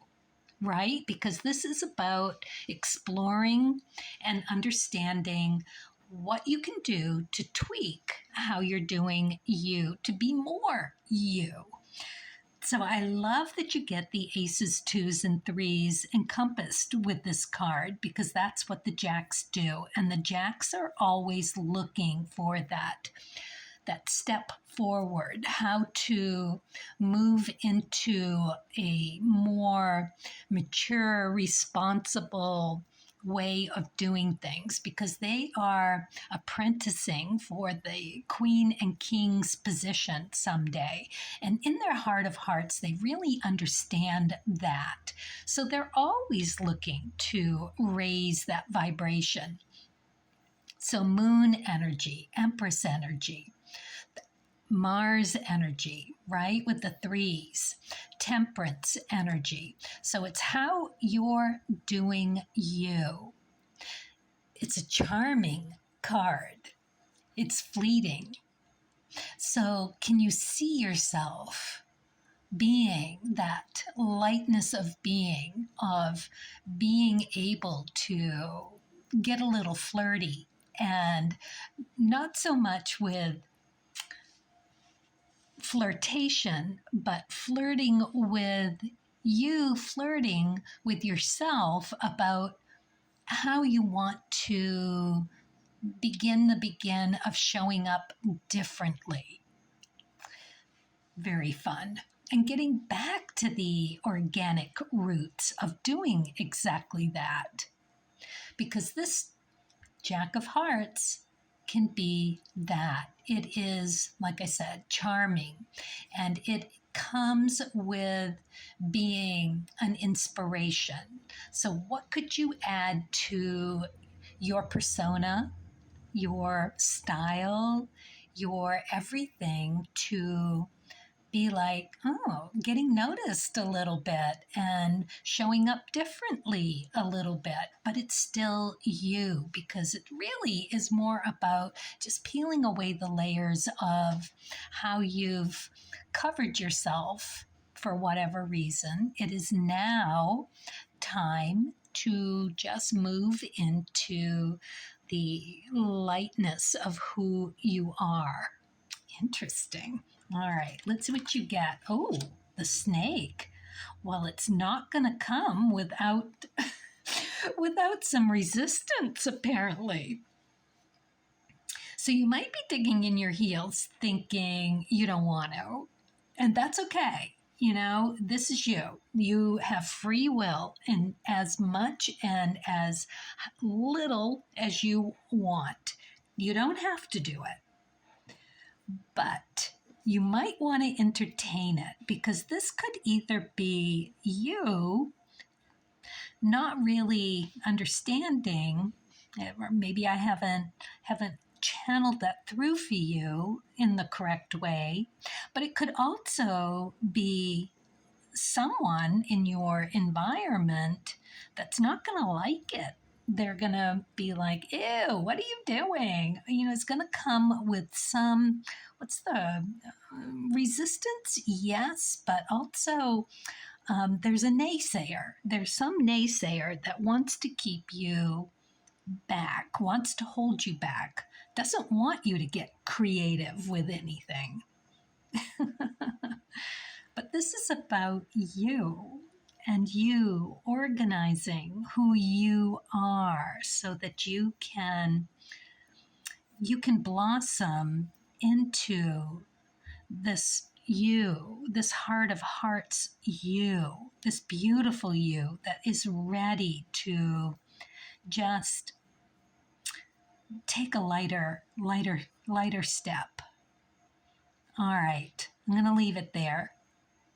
Right? Because this is about exploring and understanding what you can do to tweak how you're doing you, to be more you. So I love that you get the aces, twos, and threes encompassed with this card, because that's what the jacks do. And the jacks are always looking for that that step forward, how to move into a more mature, responsible way of doing things, because they are apprenticing for the queen and king's position someday. And in their heart of hearts, they really understand that. So they're always looking to raise that vibration. So moon energy, empress energy, Mars energy, right? With the threes, temperance energy. So it's how you're doing you. It's a charming card. It's fleeting. So can you see yourself being that lightness of being able to get a little flirty, and not so much with flirtation, but flirting with yourself about how you want to begin of showing up differently. Very fun. And getting back to the organic roots of doing exactly that. Because this Jack of Hearts can be that. It is, like I said, charming, and it comes with being an inspiration. So what could you add to your persona, your style, your everything to be like, oh, getting noticed a little bit and showing up differently a little bit, but it's still you, because it really is more about just peeling away the layers of how you've covered yourself for whatever reason. It is now time to just move into the lightness of who you are. Interesting. All right, let's see what you get. Oh, the snake. Well, it's not going to come without some resistance, apparently. So you might be digging in your heels thinking you don't want to, and that's okay. You know, this is you. You have free will in as much and as little as you want. You don't have to do it. But you might want to entertain it, because this could either be you not really understanding, or maybe I haven't channeled that through for you in the correct way, but it could also be someone in your environment that's not going to like it. They're going to be like, ew, what are you doing? You know, it's going to come with some, what's the resistance? Yes, but also there's a naysayer. There's some naysayer that wants to keep you back, wants to hold you back, doesn't want you to get creative with anything. But this is about you, and you organizing who you are so that you can blossom into this you, this heart of hearts you, this beautiful you that is ready to just take a lighter step. All right, I'm going to leave it there.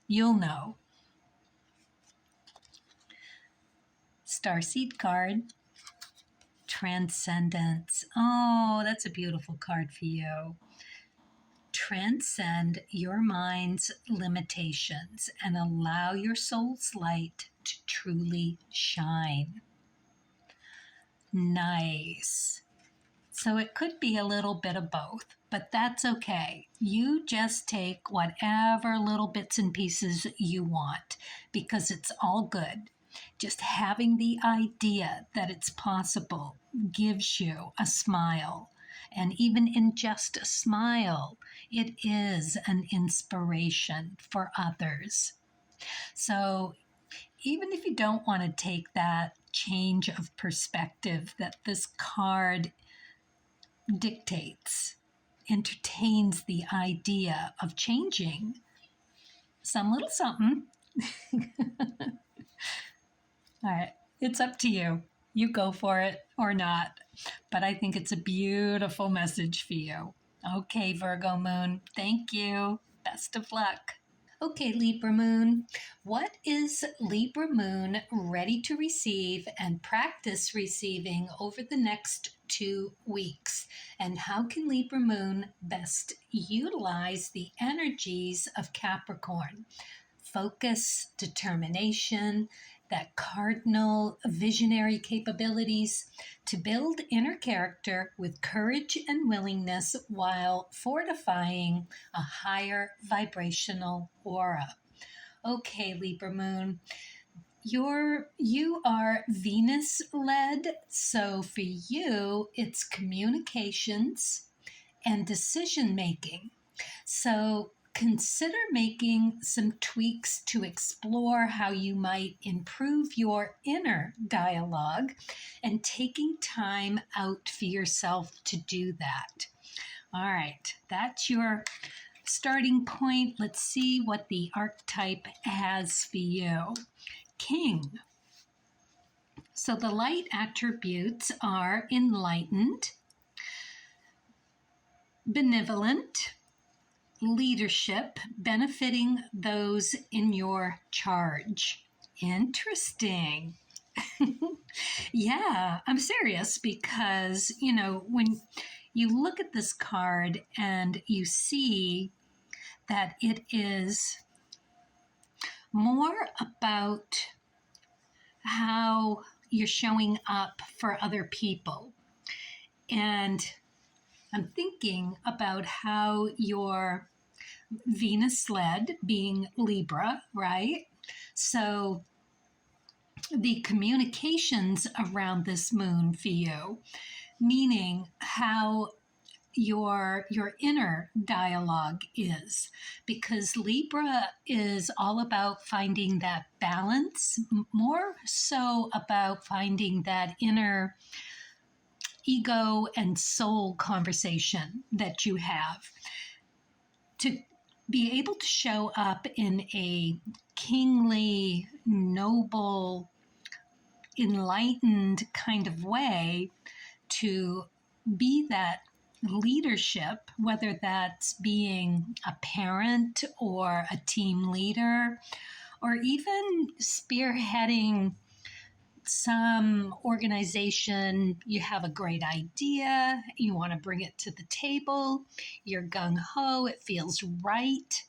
You'll know. Starseed card, Transcendence. Oh, that's a beautiful card for you. Transcend your mind's limitations and allow your soul's light to truly shine. Nice. So it could be a little bit of both, but that's okay. You just take whatever little bits and pieces you want, because it's all good. Just having the idea that it's possible gives you a smile. And even in just a smile, it is an inspiration for others. So even if you don't want to take that change of perspective that this card dictates, entertains the idea of changing some little something. All right, it's up to you. You go for it or not. But I think it's a beautiful message for you. Okay, Virgo Moon, thank you. Best of luck. Okay, Libra Moon, what is Libra Moon ready to receive and practice receiving over the next 2 weeks? And how can Libra Moon best utilize the energies of Capricorn? Focus, determination, that cardinal visionary capabilities to build inner character with courage and willingness while fortifying a higher vibrational aura. Okay, Libra Moon, you are Venus led, so for you it's communications and decision making. So consider making some tweaks to explore how you might improve your inner dialogue and taking time out for yourself to do that. All right, that's your starting point. Let's see what the archetype has for you. King. So the light attributes are enlightened, benevolent, leadership, benefiting those in your charge. Interesting. Yeah, I'm serious because, when you look at this card and you see that it is more about how you're showing up for other people. And I'm thinking about how you're Venus-led, being Libra, right? So the communications around this moon for you, meaning how your inner dialogue is, because Libra is all about finding that balance, more so about finding that inner ego and soul conversation that you have to be able to show up in a kingly, noble, enlightened kind of way, to be that leadership, whether that's being a parent or a team leader, or even spearheading some organization. You have a great idea, you want to bring it to the table, you're gung-ho, it feels right,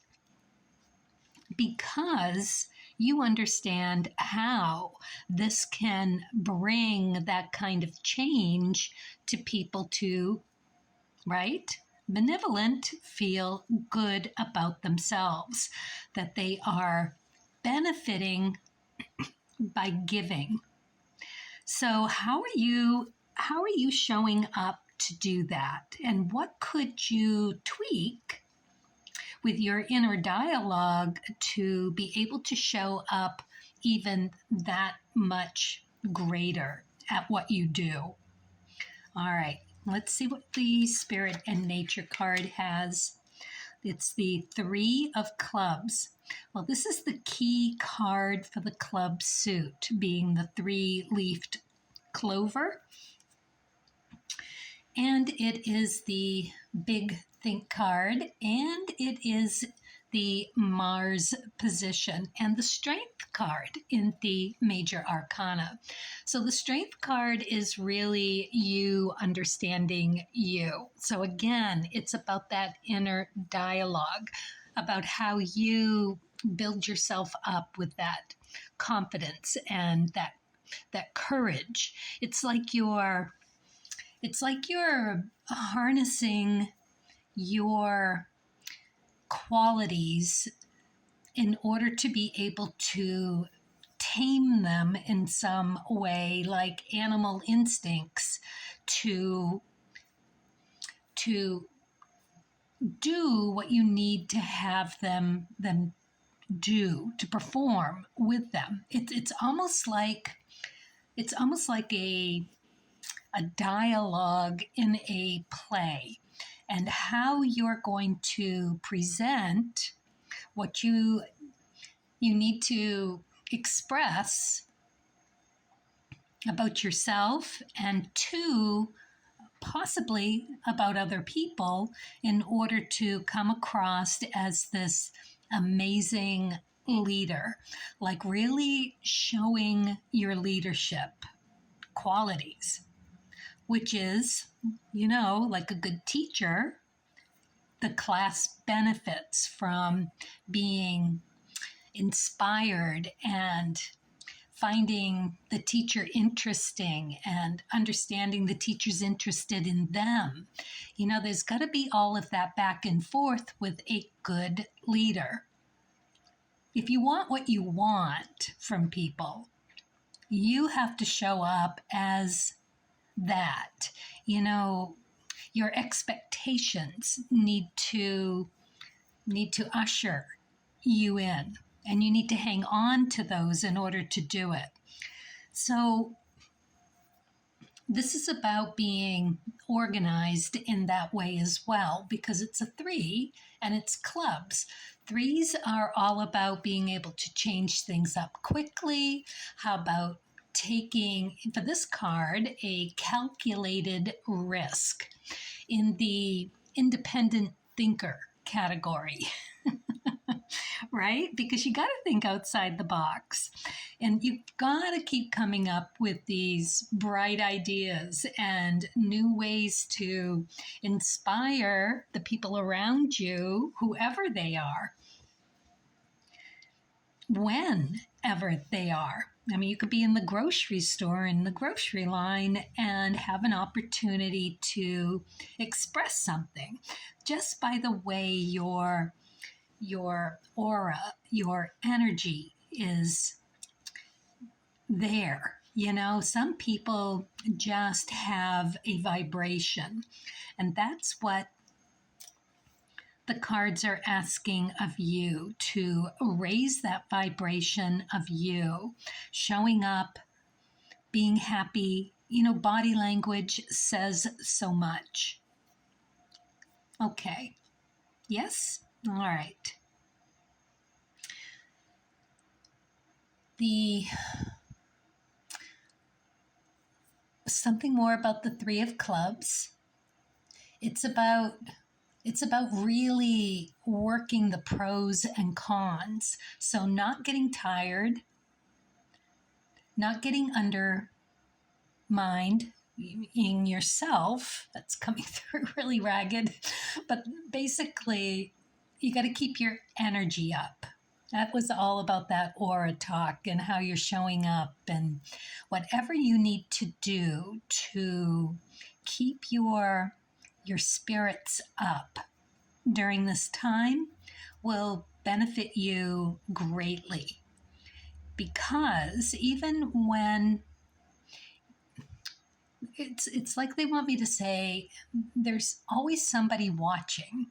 because you understand how this can bring that kind of change to people to, right? Benevolent, feel good about themselves, that they are benefiting by giving. So how are you showing up to do that? And what could you tweak with your inner dialogue to be able to show up even that much greater at what you do? All right, let's see what the Spirit and Nature card has. It's the Three of Clubs. Well, this is the key card for the club suit, being the three-leafed clover. And it is the Big Think card, and it is the Mars position and the Strength card in the Major Arcana. So the Strength card is really you understanding you. So again, it's about that inner dialogue, about how you build yourself up with that confidence and that courage. It's like you're harnessing your qualities in order to be able to tame them in some way, like animal instincts, to do what you need to have them do, to perform with them. It's almost like a dialogue in a play. and how you're going to present what you need to express about yourself, and two, possibly about other people, in order to come across as this amazing leader, like really showing your leadership qualities, which is, like a good teacher, the class benefits from being inspired and finding the teacher interesting and understanding the teacher's interested in them. There's got to be all of that back and forth with a good leader. If you want what you want from people, you have to show up as that. Your expectations need to usher you in, and you need to hang on to those in order to do it. So this is about being organized in that way as well, because it's a 3 and it's clubs. 3s are all about being able to change things up quickly. How about taking, for this card, a calculated risk in the independent thinker category? Right? Because you got to think outside the box, and you've got to keep coming up with these bright ideas and new ways to inspire the people around you, whoever they are, whenever they are. I mean, you could be in the grocery store, in the grocery line, and have an opportunity to express something just by the way your aura, your energy is there. Some people just have a vibration, and that's what the cards are asking of you, to raise that vibration of you, showing up, being happy. Body language says so much. Okay. Yes? All right. Something more about the 3 of clubs. It's about really working the pros and cons. So not getting tired, not getting undermined in yourself. That's coming through really ragged. But basically, you got to keep your energy up. That was all about that aura talk and how you're showing up, and whatever you need to do to keep your spirits up during this time will benefit you greatly. Because even when it's like they want me to say, there's always somebody watching,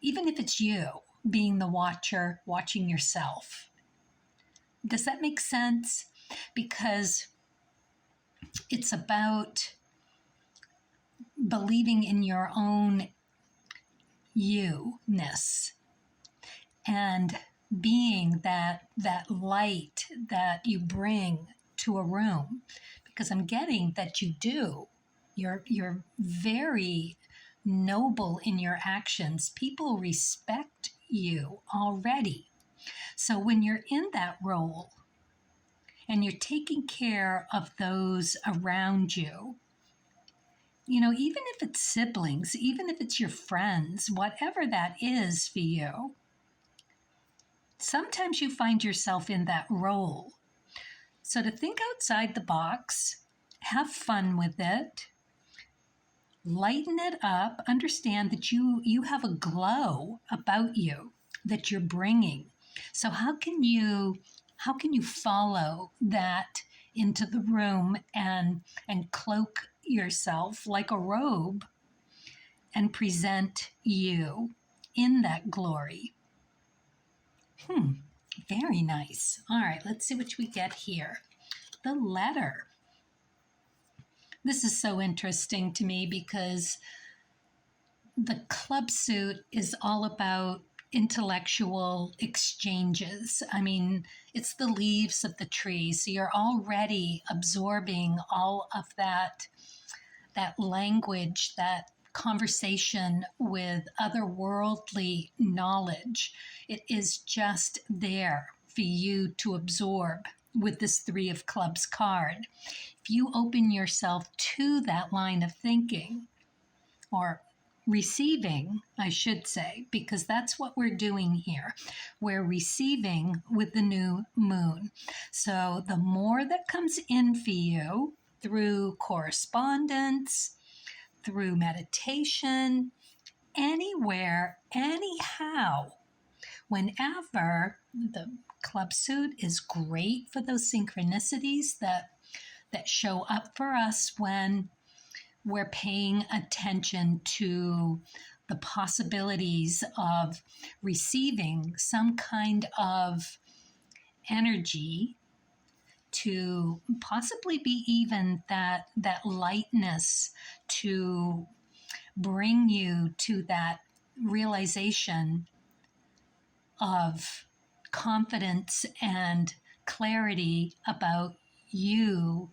even if it's you being the watcher, watching yourself. Does that make sense? Because it's about believing in your own you-ness and being that light that you bring to a room. Because I'm getting that you do. You're very noble in your actions. People respect you already. So when you're in that role and you're taking care of those around you, even if it's siblings, even if it's your friends, whatever that is for you, sometimes you find yourself in that role. So to think outside the box, have fun with it, lighten it up, understand that you have a glow about you that you're bringing. So how can you follow that into the room and cloak yourself like a robe and present you in that glory? Very nice. All right, let's see what we get here. The letter. This is so interesting to me because the club suit is all about intellectual exchanges. I mean, it's the leaves of the tree, so you're already absorbing all of that language, that conversation with otherworldly knowledge. It is just there for you to absorb with this Three of Clubs card. If you open yourself to that line of thinking, or receiving, I should say, because that's what we're doing here. We're receiving with the new moon. So the more that comes in for you through correspondence, through meditation, anywhere, anyhow, whenever, the club suit is great for those synchronicities that show up for us when we're paying attention to the possibilities of receiving some kind of energy, to possibly be even that lightness to bring you to that realization of confidence and clarity about you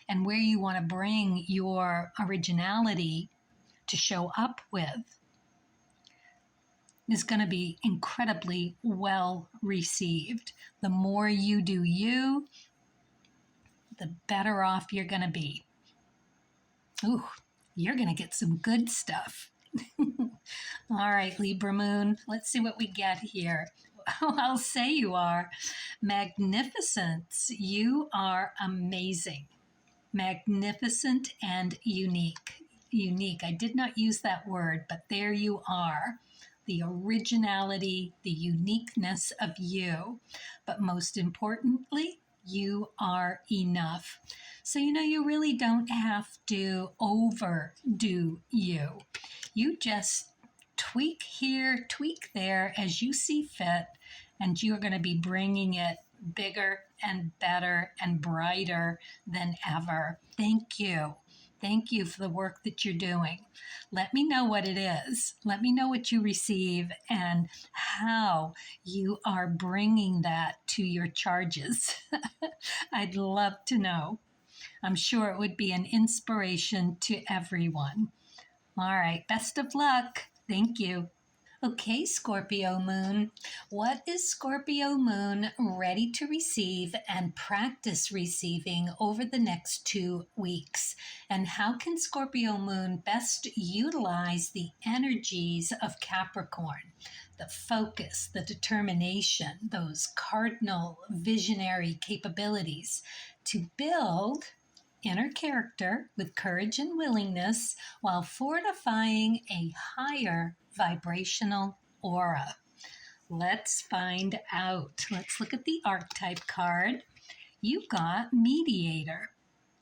and where you want to bring your originality to show up with, is going to be incredibly well received. The more you do you, the better off you're going to be. Ooh, you're going to get some good stuff. All right, Libra Moon, let's see what we get here. I'll say you are. Magnificence. You are amazing. Magnificent and unique. Unique. I did not use that word, but there you are. The originality, the uniqueness of you. But most importantly, you are enough. So, you really don't have to overdo you. You just tweak here, tweak there as you see fit, and you're going to be bringing it bigger and better and brighter than ever. Thank you. Thank you for the work that you're doing. Let me know what it is. Let me know what you receive and how you are bringing that to your charges. I'd love to know. I'm sure it would be an inspiration to everyone. All right, best of luck. Thank you. Okay, Scorpio Moon, what is Scorpio Moon ready to receive and practice receiving over the next 2 weeks? And how can Scorpio Moon best utilize the energies of Capricorn, the focus, the determination, those cardinal visionary capabilities to build inner character with courage and willingness while fortifying a higher vibrational aura? Let's find out. Let's look at the archetype card. You got mediator.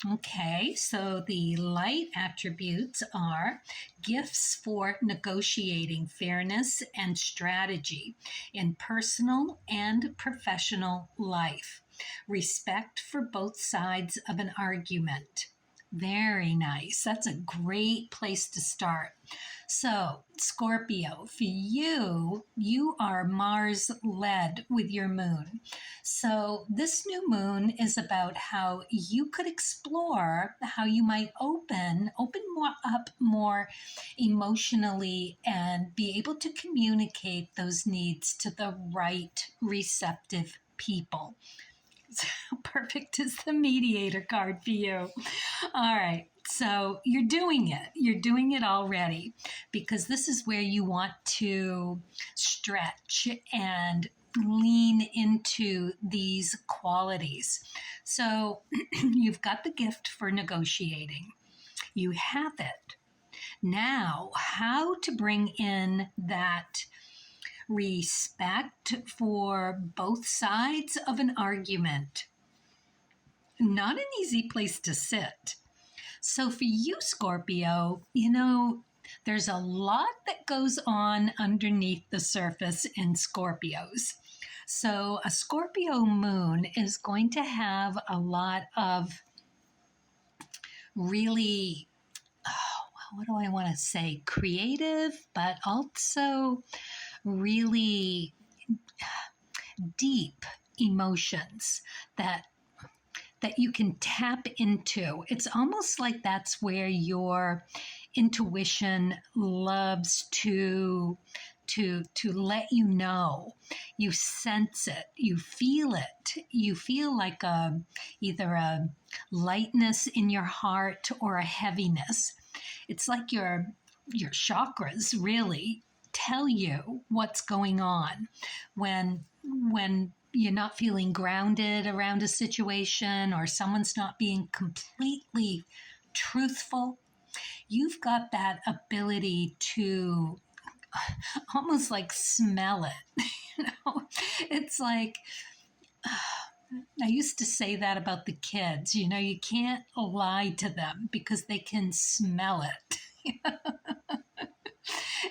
Okay, so the light attributes are gifts for negotiating fairness and strategy in personal and professional life. Respect for both sides of an argument. Very nice. That's a great place to start. So, Scorpio, for you, you are Mars led with your moon. So, this new moon is about how you could explore how you might open up more emotionally and be able to communicate those needs to the right receptive people. So perfect is the mediator card for you. All right. So you're doing it. You're doing it already because this is where you want to stretch and lean into these qualities. So you've got the gift for negotiating. You have it. Now, how to bring in that respect for both sides of an argument. Not an easy place to sit. So for you, Scorpio, there's a lot that goes on underneath the surface in Scorpios. So a Scorpio moon is going to have a lot of really, what do I want to say? Creative, but also really deep emotions that you can tap into. It's almost like that's where your intuition loves to let you know. You sense it, you feel it. You feel like either a lightness in your heart or a heaviness. It's like your chakras really tell you what's going on when you're not feeling grounded around a situation or someone's not being completely truthful. You've got that ability to almost like smell it. It's like I used to say that about the kids. You can't lie to them because they can smell it.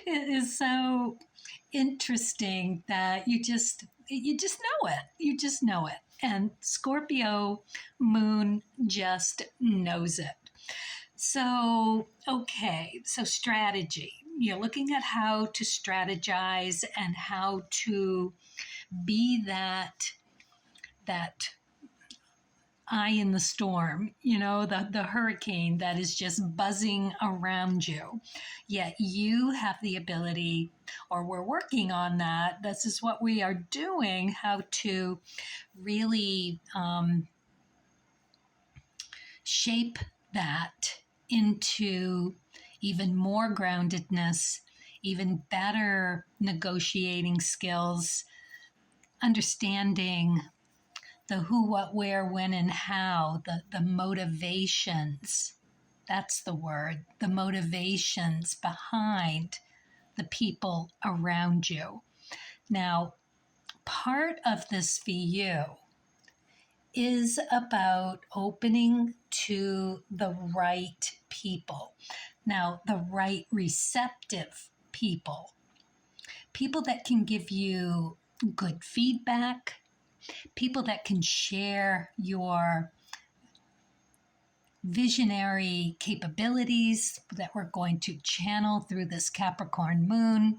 It is so interesting that you just know it. You just know it. And Scorpio moon just knows it. So, okay, so strategy. You're looking at how to strategize and how to be that eye in the storm, the hurricane that is just buzzing around you. Yet you have the ability, or we're working on that. This is what we are doing, how to really shape that into even more groundedness, even better negotiating skills, understanding the who, what, where, when, and how, the motivations. That's the word, the motivations behind the people around you. Now, part of this for you is about opening to the right people. Now, the right receptive people. People that can give you good feedback, people that can share your visionary capabilities that we're going to channel through this Capricorn moon.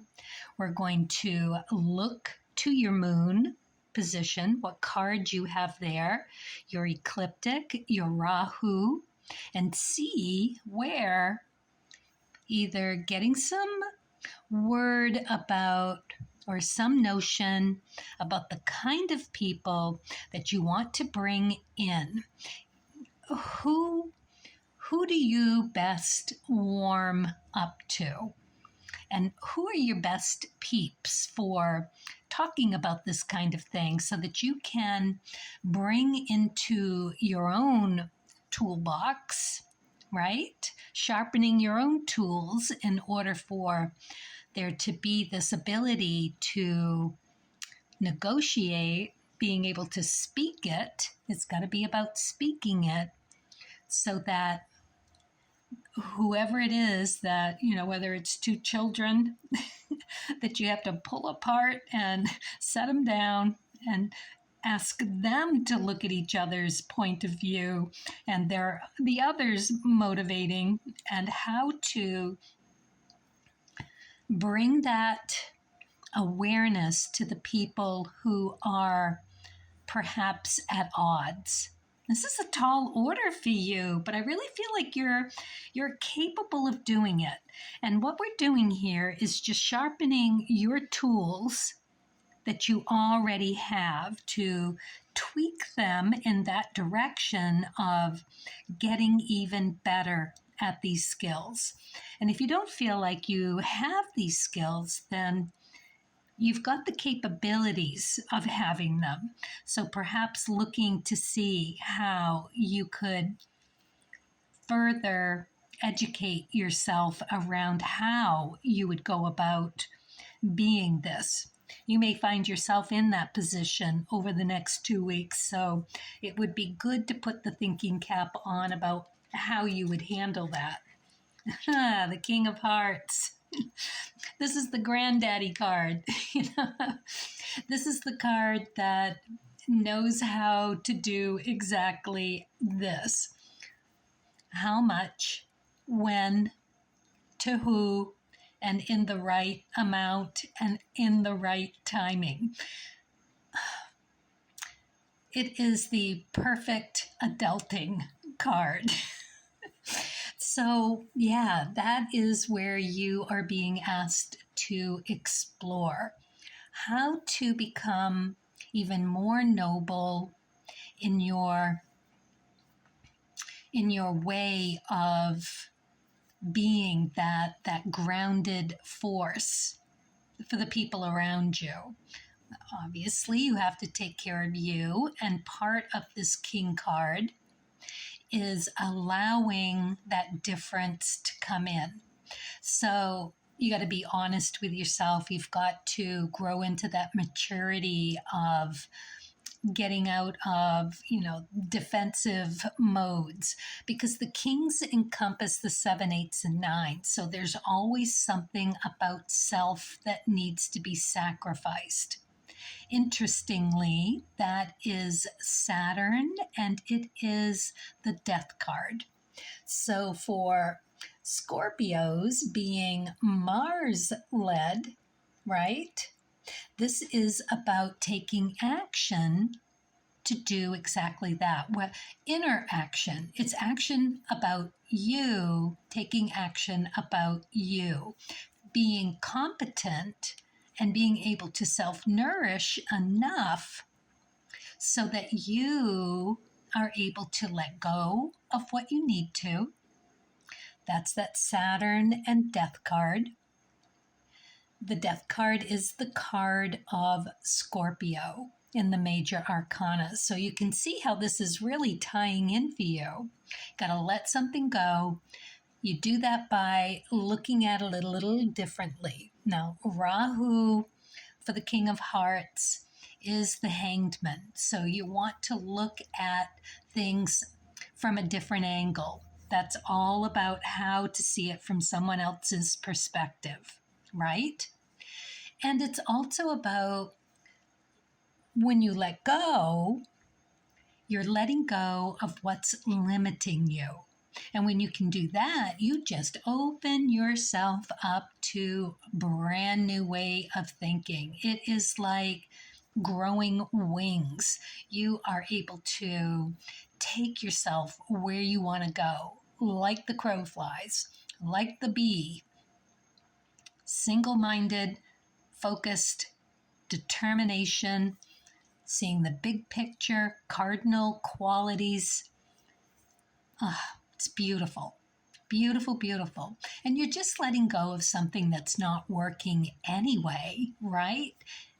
We're going to look to your moon position, what cards you have there, your ecliptic, your Rahu, and see where either getting some word about or some notion about the kind of people that you want to bring in. Who do you best warm up to? And who are your best peeps for talking about this kind of thing so that you can bring into your own toolbox, right? Sharpening your own tools in order for there to be this ability to negotiate, being able to speak it. It's got to be about speaking it so that whoever it is that, whether it's two children that you have to pull apart and set them down and ask them to look at each other's point of view and the others motivating, and how to bring that awareness to the people who are perhaps at odds. This is a tall order for you, but I really feel like you're capable of doing it. And what we're doing here is just sharpening your tools that you already have to tweak them in that direction of getting even better at these skills. And if you don't feel like you have these skills, then you've got the capabilities of having them. So perhaps looking to see how you could further educate yourself around how you would go about being this. You may find yourself in that position over the next 2 weeks. So it would be good to put the thinking cap on about how you would handle that. The King of Hearts. This is the granddaddy card. This is the card that knows how to do exactly this. How much, when, to who, and in the right amount and in the right timing. It is the perfect adulting card. So, yeah, that is where you are being asked to explore how to become even more noble in your way of being that grounded force for the people around you. Obviously, you have to take care of you, and part of this King card is allowing that difference to come in. So you got to be honest with yourself. You've got to grow into that maturity of getting out of, defensive modes, because the kings encompass the 7, 8s, and 9s. So there's always something about self that needs to be sacrificed. Interestingly, that is Saturn, and it is the Death card. So for Scorpios, being Mars led, right? This is about taking action to do exactly that. Well, inner action. It's action about you, taking action about you, being competent and being able to self-nourish enough so that you are able to let go of what you need to. That's that Saturn and Death card. The Death card is the card of Scorpio in the major arcana. So you can see how this is really tying in for you. Got to let something go. You do that by looking at it a little differently. Now, Rahu for the King of Hearts is the Hanged Man. So you want to look at things from a different angle. That's all about how to see it from someone else's perspective, right? And it's also about when you let go, you're letting go of what's limiting you. And when you can do that, you just open yourself up to a brand new way of thinking. It is like growing wings. You are able to take yourself where you want to go, like the crow flies, like the bee. Single-minded, focused, determination, seeing the big picture, cardinal qualities. It's beautiful. Beautiful, beautiful. And you're just letting go of something that's not working anyway, right?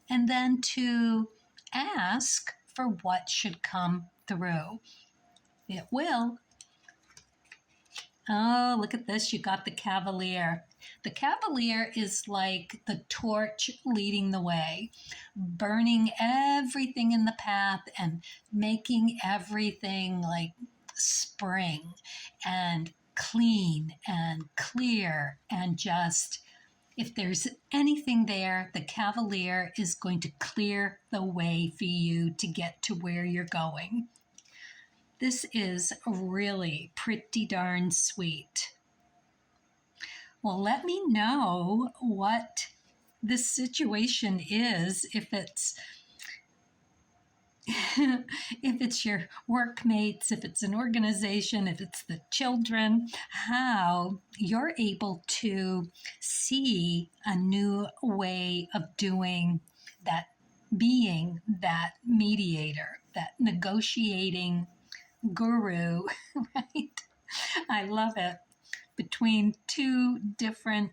And then to ask for what should come through. It will. Oh, look at this. You got the Cavalier. The Cavalier is like the torch leading the way, burning everything in the path and making everything like spring and clean and clear, and just, if there's anything there, the Cavalier is going to clear the way for you to get to where you're going. This is really pretty darn sweet. Well, let me know what this situation is, if it's if it's your workmates, if it's an organization, if it's the children, how you're able to see a new way of doing that, being that mediator, that negotiating guru, right? I love it. Between two different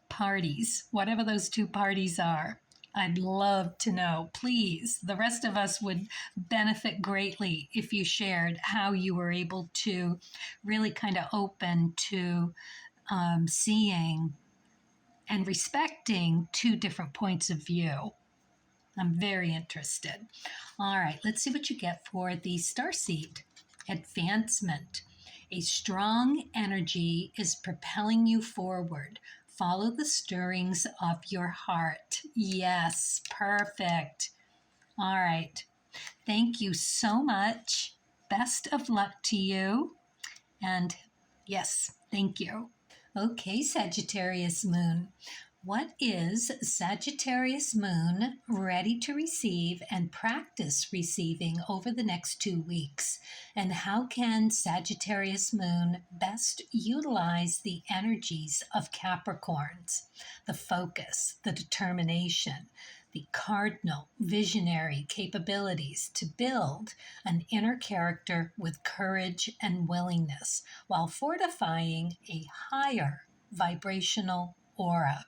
parties, whatever those two parties are. I'd love to know. Please, the rest of us would benefit greatly if you shared how you were able to really kind of open to seeing and respecting two different points of view. I'm very interested. All right, let's see what you get for the starseed. Advancement. A strong energy is propelling you forward. Follow the stirrings of your heart. Yes, perfect. All right. Thank you so much. Best of luck to you. And yes, thank you. Okay, Sagittarius Moon. What is Sagittarius Moon ready to receive and practice receiving over the next 2 weeks? And how can Sagittarius Moon best utilize the energies of Capricorns, the focus, the determination, the cardinal visionary capabilities to build an inner character with courage and willingness while fortifying a higher vibrational aura?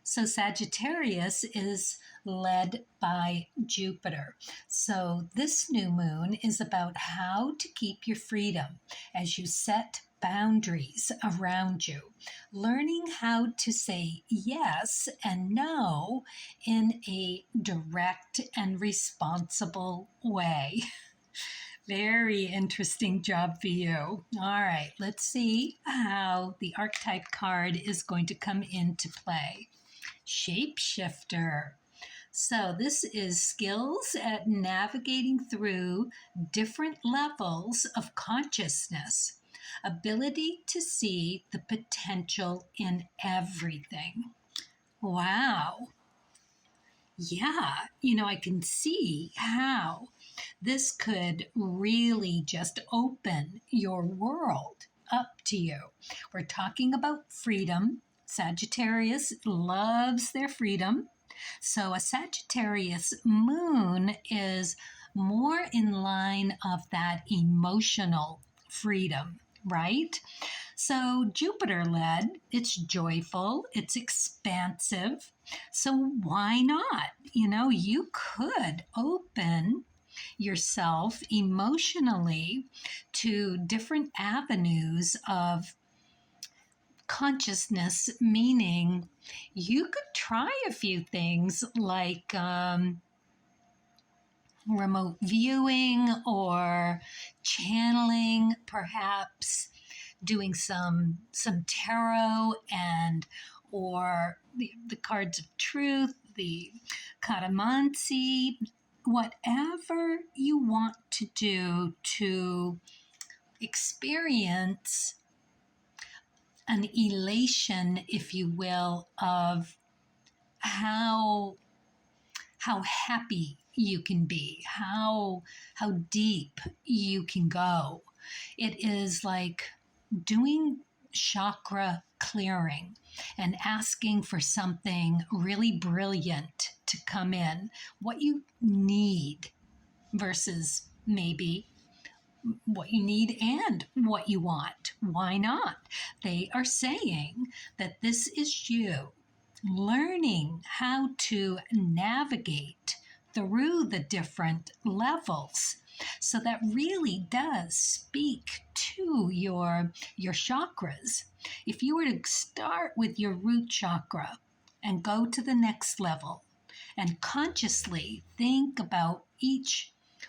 So Sagittarius is led by Jupiter. So this new moon is about how to keep your freedom as you set boundaries around you, learning how to say yes and no in a direct and responsible way. Very interesting job for you. All right, let's see how the archetype card is going to come into play. Shapeshifter. So this is skills at navigating through different levels of consciousness, ability to see the potential in everything. Wow. Yeah, I can see how this could really just open your world up to you. We're talking about freedom. Sagittarius loves their freedom. So a Sagittarius moon is more in line of that emotional freedom, right? So Jupiter led, it's joyful, it's expansive. So why not? You could open yourself emotionally to different avenues of consciousness, meaning you could try a few things like remote viewing or channeling, perhaps doing some tarot and or the cards of truth, the catamancy, whatever you want to do to experience an elation, if you will, of how happy you can be, how deep you can go. It is like doing chakra clearing and asking for something really brilliant to come in, what you need versus maybe what you need and what you want. Why not? They are saying that this is you learning how to navigate through the different levels. So that really does speak to your chakras. If you were to start with your root chakra and go to the next level and consciously think about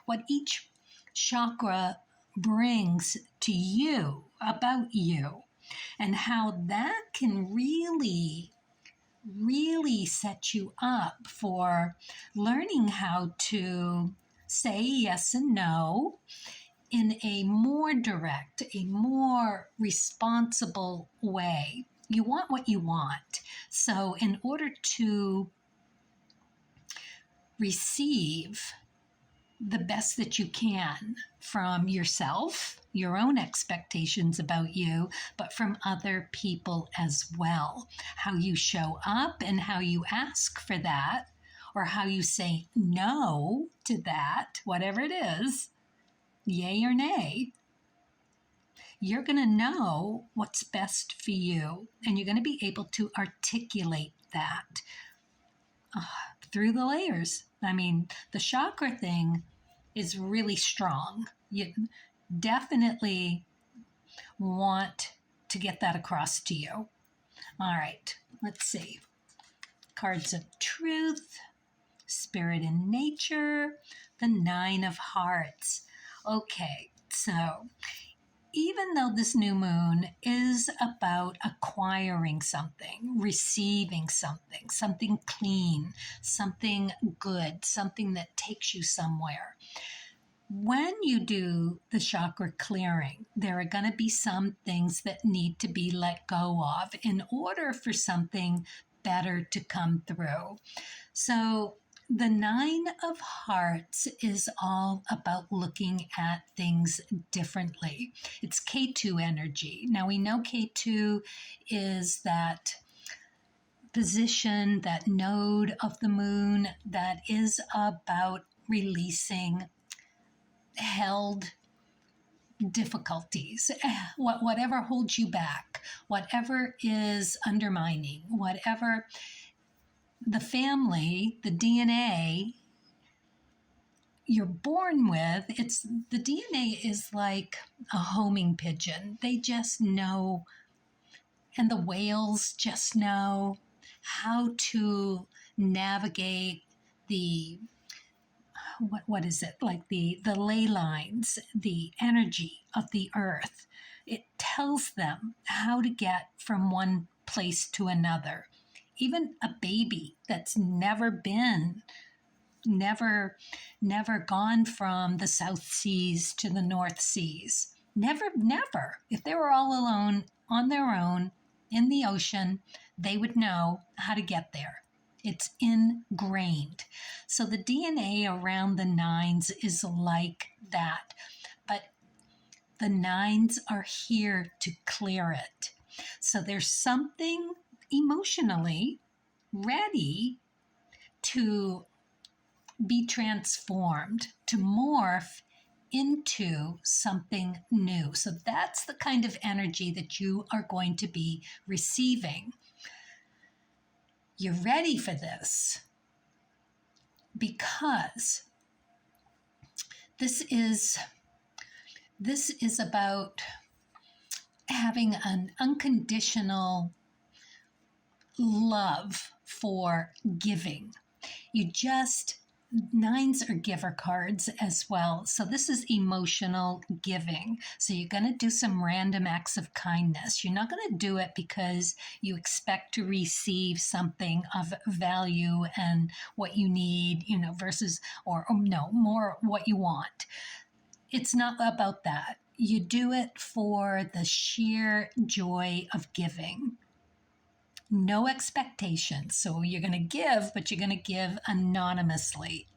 what each chakra brings to you about you and how that can really set you up for learning how to say yes and no in a more direct, a more responsible way. You want what you want. So in order to receive the best that you can from yourself, your own expectations about you, but from other people as well. How you show up and how you ask for that, or how you say no to that, whatever it is, yay or nay, you're going to know what's best for you, and you're going to be able to articulate that through the layers. I mean, the chakra thing is really strong. You definitely want to get that across to you. All right, let's see. Cards of Truth, Spirit and Nature, the Nine of Hearts. Okay, so even though this new moon is about acquiring something, receiving something clean, something good, something that takes you somewhere, when you do the chakra clearing, there are going to be some things that need to be let go of in order for something better to come through. So the Nine of Hearts is all about looking at things differently. It's K2 energy. Now we know K2 is that position, that node of the moon that is about releasing held difficulties, whatever holds you back, whatever is undermining, whatever the family, the DNA you're born with. It's the DNA is like a homing pigeon. They just know, and the whales just know how to navigate the what is it, like the ley lines, the energy of the earth. It tells them how to get from one place to another. Even a baby that's never gone from the South Seas to the North Seas. Never. If they were all alone on their own in the ocean, they would know how to get there. It's ingrained. So the DNA around the nines is like that. But the nines are here to clear it. So there's something emotionally ready to be transformed, to morph into something new. So that's the kind of energy that you are going to be receiving. You're ready for this because this is about having an unconditional love for giving. Nines are giver cards as well. So this is emotional giving. So you're going to do some random acts of kindness. You're not going to do it because you expect to receive something of value and what you need, versus, or no, more what you want. It's not about that. You do it for the sheer joy of giving. No expectations. So you're going to give, but you're going to give anonymously.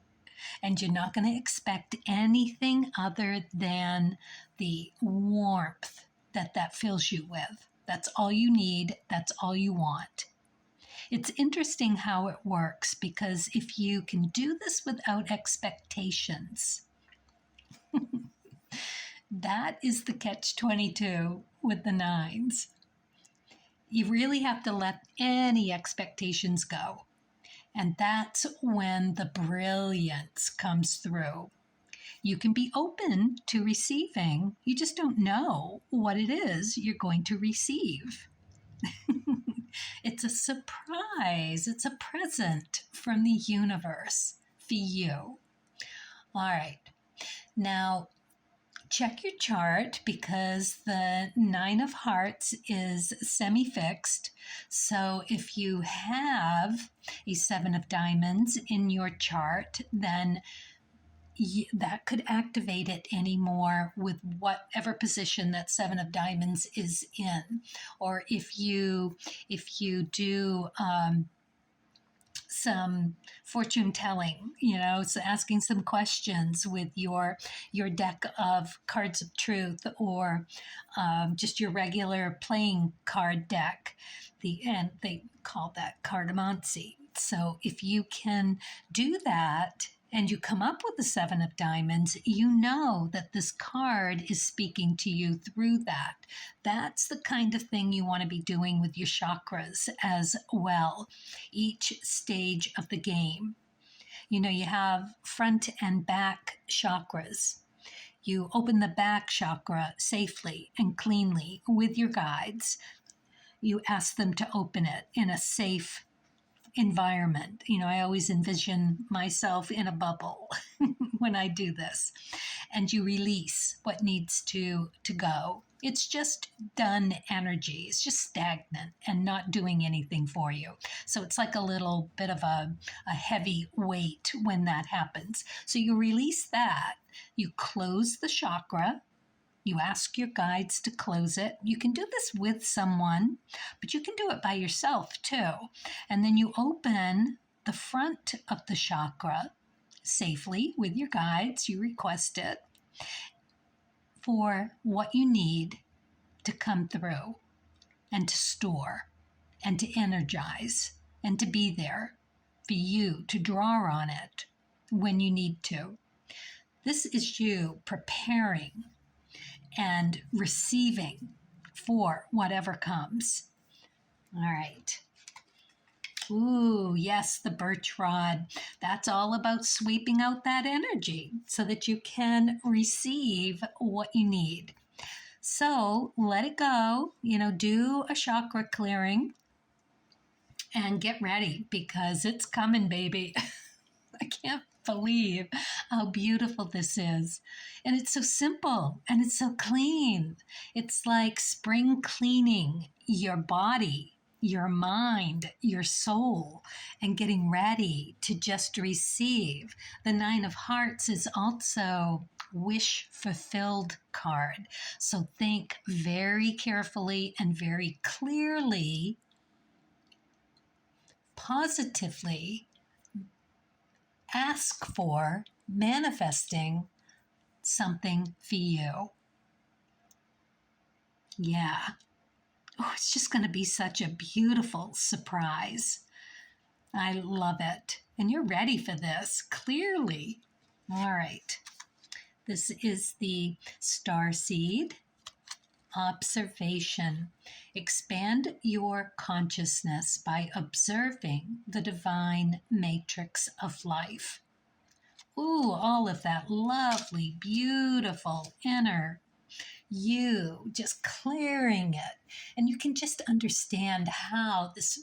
And you're not going to expect anything other than the warmth that fills you with. That's all you need. That's all you want. It's interesting how it works, because if you can do this without expectations, that is the catch-22 with the nines. You really have to let any expectations go. And that's when the brilliance comes through. You can be open to receiving. You just don't know what it is you're going to receive. It's a surprise. It's a present from the universe for you. All right. Now, check your chart, because the Nine of Hearts is semi-fixed. So if you have a Seven of Diamonds in your chart, then that could activate it anymore with whatever position that Seven of Diamonds is in. Or if you do some fortune telling, so asking some questions with your deck of cards of truth, or just your regular playing card deck, and they call that cartomancy. So if you can do that and you come up with the Seven of Diamonds, you know that this card is speaking to you through that. That's the kind of thing you want to be doing with your chakras as well, each stage of the game. You have front and back chakras. You open the back chakra safely and cleanly with your guides. You ask them to open it in a safe environment. You know, I always envision myself in a bubble when I do this. And you release what needs to go. It's just done energy. It's just stagnant and not doing anything for you. So it's like a little bit of a heavy weight when that happens. So you release that. You close the chakra. You ask your guides to close it. You can do this with someone, but you can do it by yourself too. And then you open the front of the chakra safely with your guides. You request it for what you need to come through and to store and to energize and to be there for you to draw on it when you need to. This is you preparing and receiving for whatever comes. All right. Ooh, yes, the birch rod. That's all about sweeping out that energy so that you can receive what you need. So let it go, do a chakra clearing and get ready because it's coming, baby. I can't believe how beautiful this is. And it's so simple and it's so clean. It's like spring cleaning your body, your mind, your soul, and getting ready to just receive. The Nine of Hearts is also wish fulfilled card. So think very carefully and very clearly, positively, ask for manifesting something for you. Yeah. Oh, it's just going to be such a beautiful surprise. I love it. And you're ready for this, clearly. All right. This is the starseed observation. Expand your consciousness by observing the divine matrix of life. Ooh, all of that lovely, beautiful inner you, just clearing it. And you can just understand how it's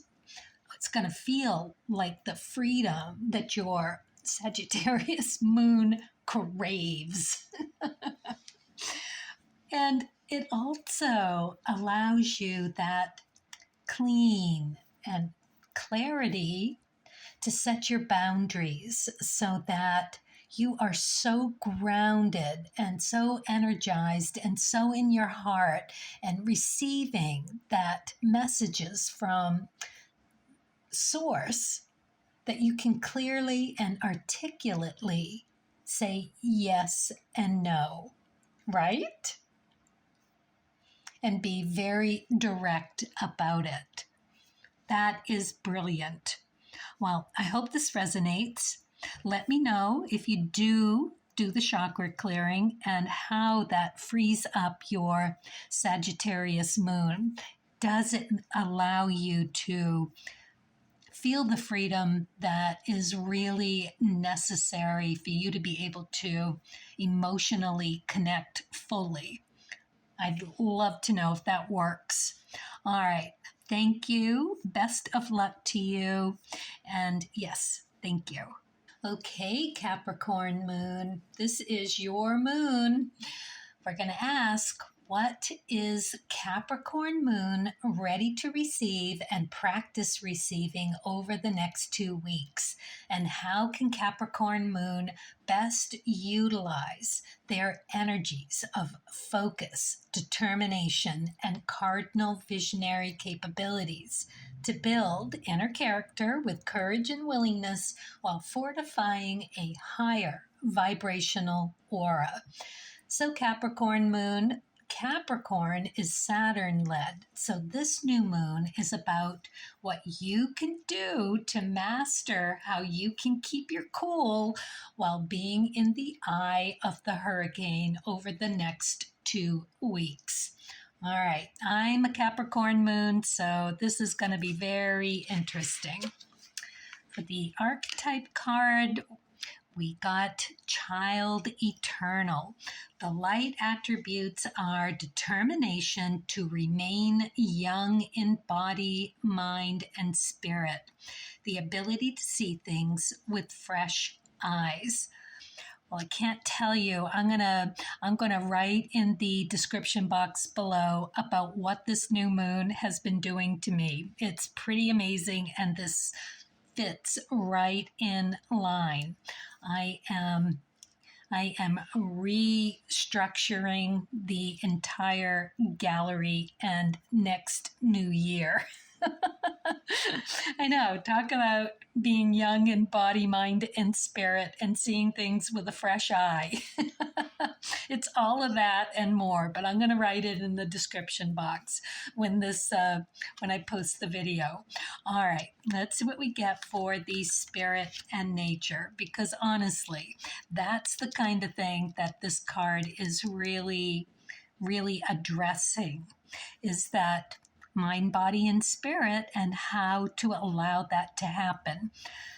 going to feel like the freedom that your Sagittarius moon craves. And it also allows you that clean and clarity to set your boundaries so that you are so grounded and so energized and so in your heart and receiving that messages from source that you can clearly and articulately say yes and no, right? And be very direct about it. That is brilliant. Well, I hope this resonates. Let me know if you do the chakra clearing and how that frees up your Sagittarius moon. Does it allow you to feel the freedom that is really necessary for you to be able to emotionally connect fully? I'd love to know if that works. All right. Thank you. Best of luck to you. And yes, thank you. Okay, Capricorn moon, this is your moon. We're going to ask, what is Capricorn moon ready to receive and practice receiving over the next 2 weeks? And how can Capricorn moon best utilize their energies of focus, determination, and cardinal visionary capabilities to build inner character with courage and willingness while fortifying a higher vibrational aura? So Capricorn moon, Capricorn is Saturn-led. So this new moon is about what you can do to master how you can keep your cool while being in the eye of the hurricane over the next 2 weeks. All right, I'm a Capricorn moon, so this is going to be very interesting. For the archetype card, We got child eternal. The light attributes are determination to remain young in body, mind, and spirit. The ability to see things with fresh eyes. Well, I can't tell you. I'm gonna write in the description box below about what this new moon has been doing to me. It's pretty amazing, and this fits right in line. I am restructuring the entire gallery and next new year. I know, talk about being young in body, mind, and spirit and seeing things with a fresh eye. It's all of that and more, but I'm going to write it in the description box when when I post the video. All right, let's see what we get for the spirit and nature, because honestly, that's the kind of thing that this card is really, really addressing, is that mind, body, and spirit, and how to allow that to happen.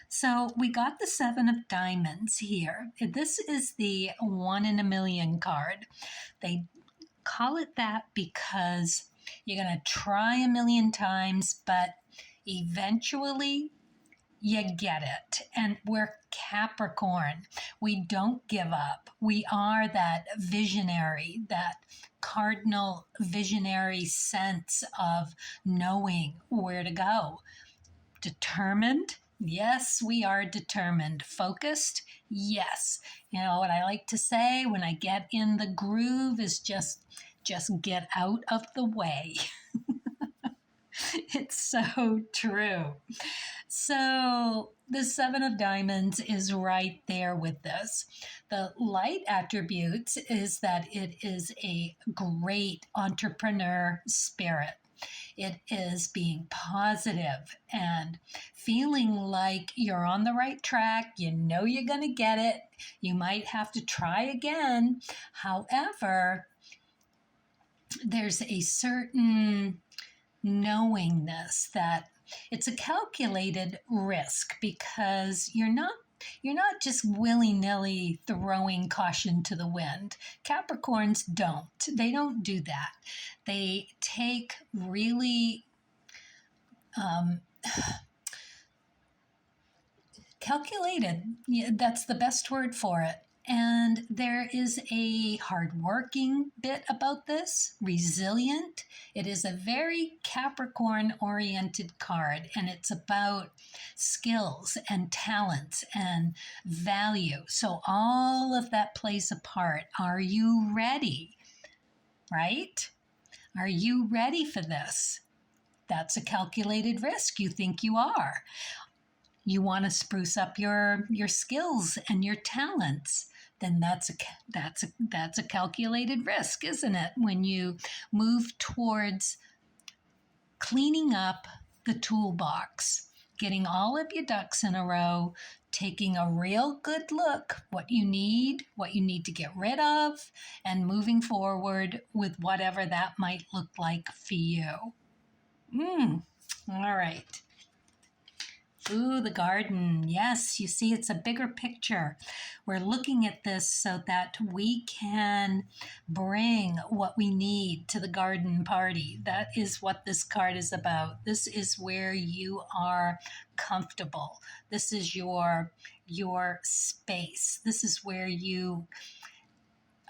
So we got the Seven of Diamonds here. This is the 1 in a million card. They call it that because you're going to try a million times, but eventually you get it. And we're Capricorn. We don't give up. We are that visionary, that cardinal visionary sense of knowing where to go. Determined? Yes, we are determined. Focused? Yes. You know what I like to say when I get in the groove is just get out of the way. It's so true. So the Seven of Diamonds is right there with this. The light attributes is that it is a great entrepreneur spirit. It is being positive and feeling like you're on the right track. You know you're going to get it. You might have to try again. However, there's a certain knowingness that it's a calculated risk, because you're not just willy-nilly throwing caution to the wind. Capricorns don't. They don't do that. They take really calculated, yeah, that's the best word for it. And there is a hardworking bit about this, resilient. It is a very Capricorn-oriented card, and it's about skills and talents and value. So all of that plays a part. Are you ready? Right? Are you ready for this? That's a calculated risk. You think you are. You want to spruce up your skills and your talents, then that's a calculated risk, isn't it? When you move towards cleaning up the toolbox, getting all of your ducks in a row, taking a real good look what you need to get rid of, and moving forward with whatever that might look like for you. All right. Ooh, the garden. Yes, you see, it's a bigger picture. We're looking at this so that we can bring what we need to the garden party. That is what this card is about. This is where you are comfortable. This is your space. This is where you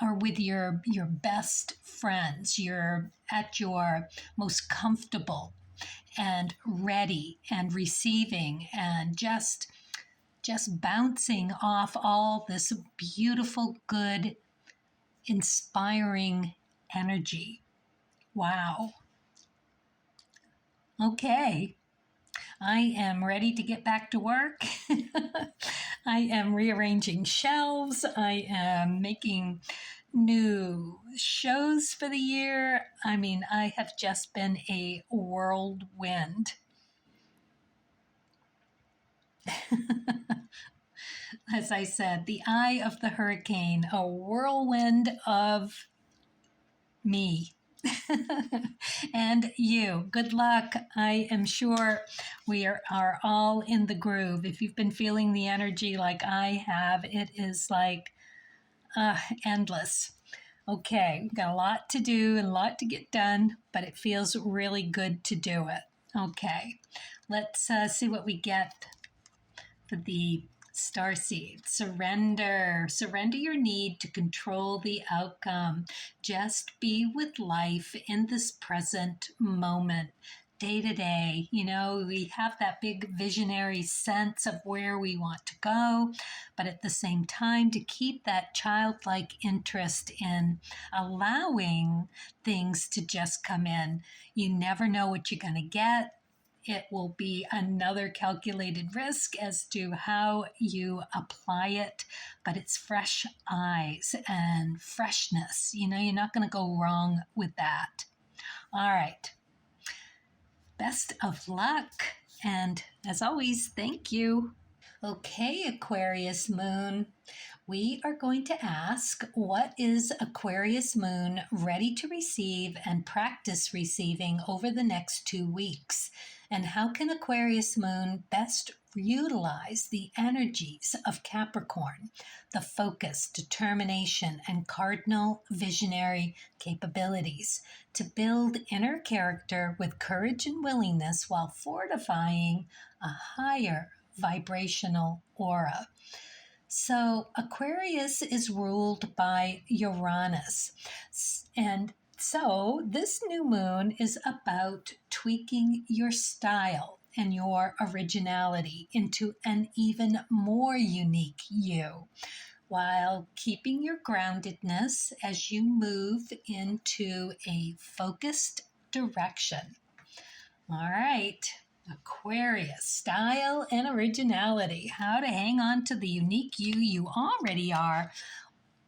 are with your best friends. You're at your most comfortable and ready and receiving and just bouncing off all this beautiful, good, inspiring energy. Wow. Okay. I am ready to get back to work. I am rearranging shelves. I am making new shows for the year. I mean, I have just been a whirlwind. As I said, the eye of the hurricane, a whirlwind of me. And you, good luck. I am sure we are all in the groove. If you've been feeling the energy like I have, it is like endless. Okay, we've got a lot to do and a lot to get done, but it feels really good to do it. Okay, let's see what we get for the starseed. Surrender. Surrender your need to control the outcome. Just be with life in this present moment. Day to day, we have that big visionary sense of where we want to go, but at the same time, to keep that childlike interest in allowing things to just come in. You never know what you're going to get. It will be another calculated risk as to how you apply it, but it's fresh eyes and freshness. You're not going to go wrong with that. All right. Best of luck. And as always, thank you. Okay, Aquarius Moon. We are going to ask, what is Aquarius Moon ready to receive and practice receiving over the next 2 weeks? And how can Aquarius Moon best utilize the energies of Capricorn, the focus, determination, and cardinal visionary capabilities to build inner character with courage and willingness while fortifying a higher vibrational aura? So Aquarius is ruled by Uranus. And so this new moon is about tweaking your style and your originality into an even more unique you, while keeping your groundedness as you move into a focused direction. All right. Aquarius, style and originality, how to hang on to the unique you already are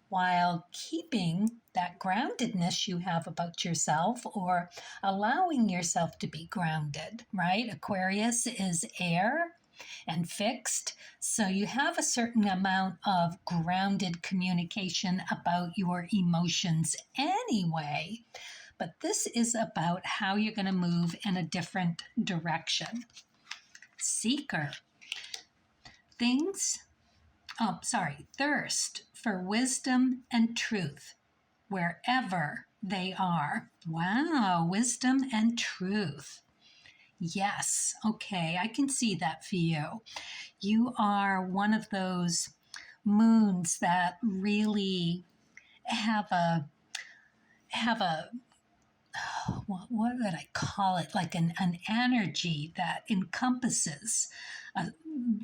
while keeping that groundedness you have about yourself, or allowing yourself to be grounded, right? Aquarius is air and fixed, so you have a certain amount of grounded communication about your emotions anyway. But this is about how you're going to move in a different direction. Seeker. Thirst for wisdom and truth wherever they are. Wow, wisdom and truth. Yes, okay, I can see that for you. You are one of those moons that really have a what would I call it? Like an energy that encompasses,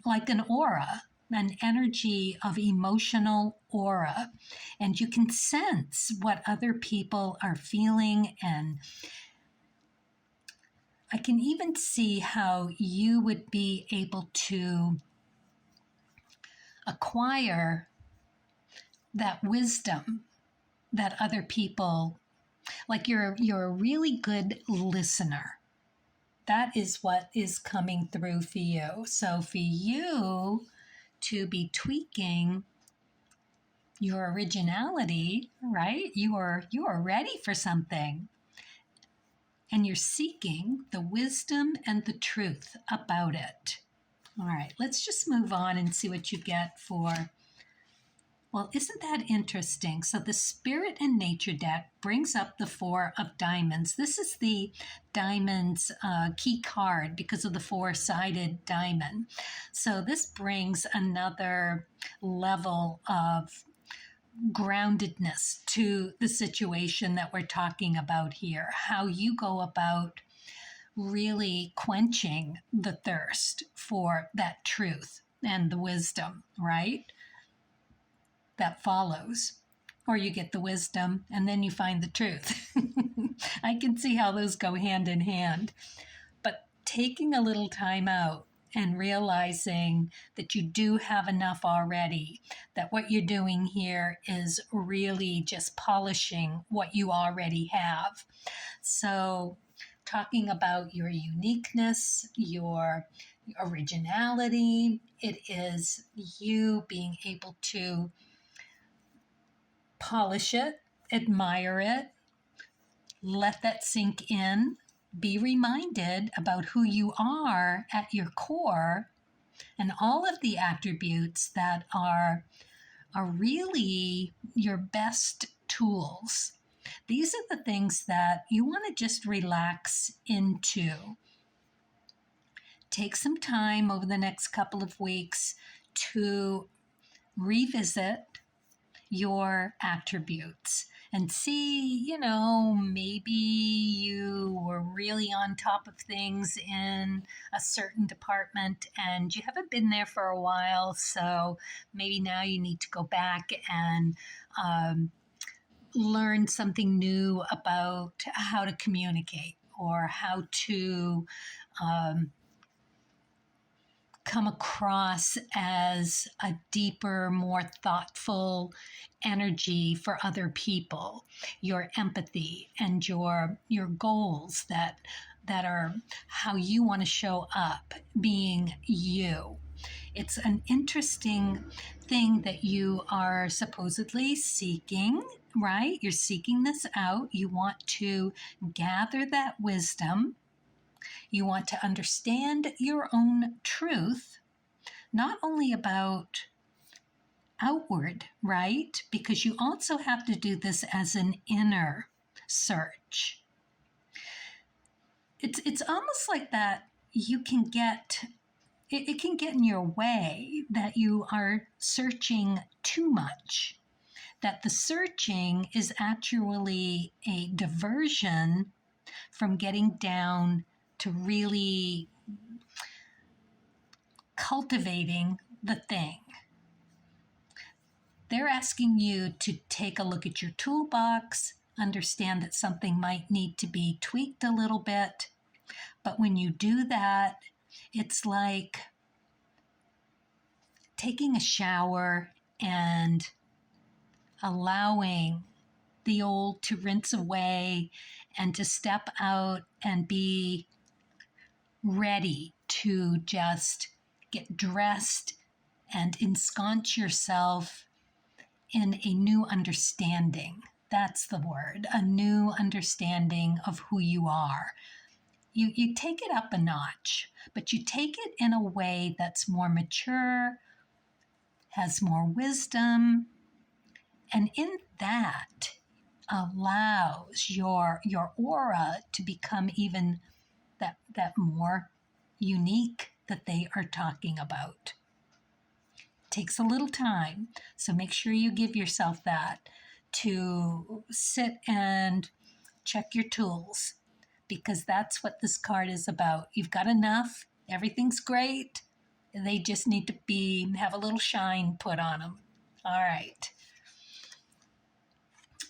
like an aura, an energy of emotional aura. And you can sense what other people are feeling. And I can even see how you would be able to acquire that wisdom that other people, like you're a really good listener. That is what is coming through for you. So for you to be tweaking your originality, right? You are ready for something. And you're seeking the wisdom and the truth about it. All right, let's just move on and see what you get for. Well, isn't that interesting? So the Spirit and Nature deck brings up the Four of Diamonds. This is the diamond's key card because of the four-sided diamond. So this brings another level of groundedness to the situation that we're talking about here. How you go about really quenching the thirst for that truth and the wisdom, right? That follows. Or you get the wisdom and then you find the truth. I can see how those go hand in hand. But taking a little time out and realizing that you do have enough already, that what you're doing here is really just polishing what you already have. So talking about your uniqueness, your originality, it is you being able to polish it, admire it, let that sink in. Be reminded about who you are at your core and all of the attributes that are really your best tools. These are the things that you want to just relax into. Take some time over the next couple of weeks to revisit your attributes and see, maybe you were really on top of things in a certain department and you haven't been there for a while. So maybe now you need to go back and learn something new about how to communicate or how to come across as a deeper, more thoughtful energy for other people, your empathy and your goals that are how you want to show up being you. It's an interesting thing that you are supposedly seeking, right? You're seeking this out. You want to gather that wisdom. You want to understand your own truth, not only about outward, right? Because you also have to do this as an inner search. It's almost like that you can get, it can get in your way that you are searching too much, that the searching is actually a diversion from getting down to really cultivating the thing. They're asking you to take a look at your toolbox, understand that something might need to be tweaked a little bit. But when you do that, it's like taking a shower and allowing the old to rinse away and to step out and be ready to just get dressed and ensconce yourself in a new understanding. That's the word, a new understanding of who you are. You take it up a notch, but you take it in a way that's more mature, has more wisdom, and in that allows your aura to become even that more unique that they are talking about. Takes a little time, so make sure you give yourself that to sit and check your tools, because that's what this card is about. You've got enough, everything's great, they just need to have a little shine put on them. All right.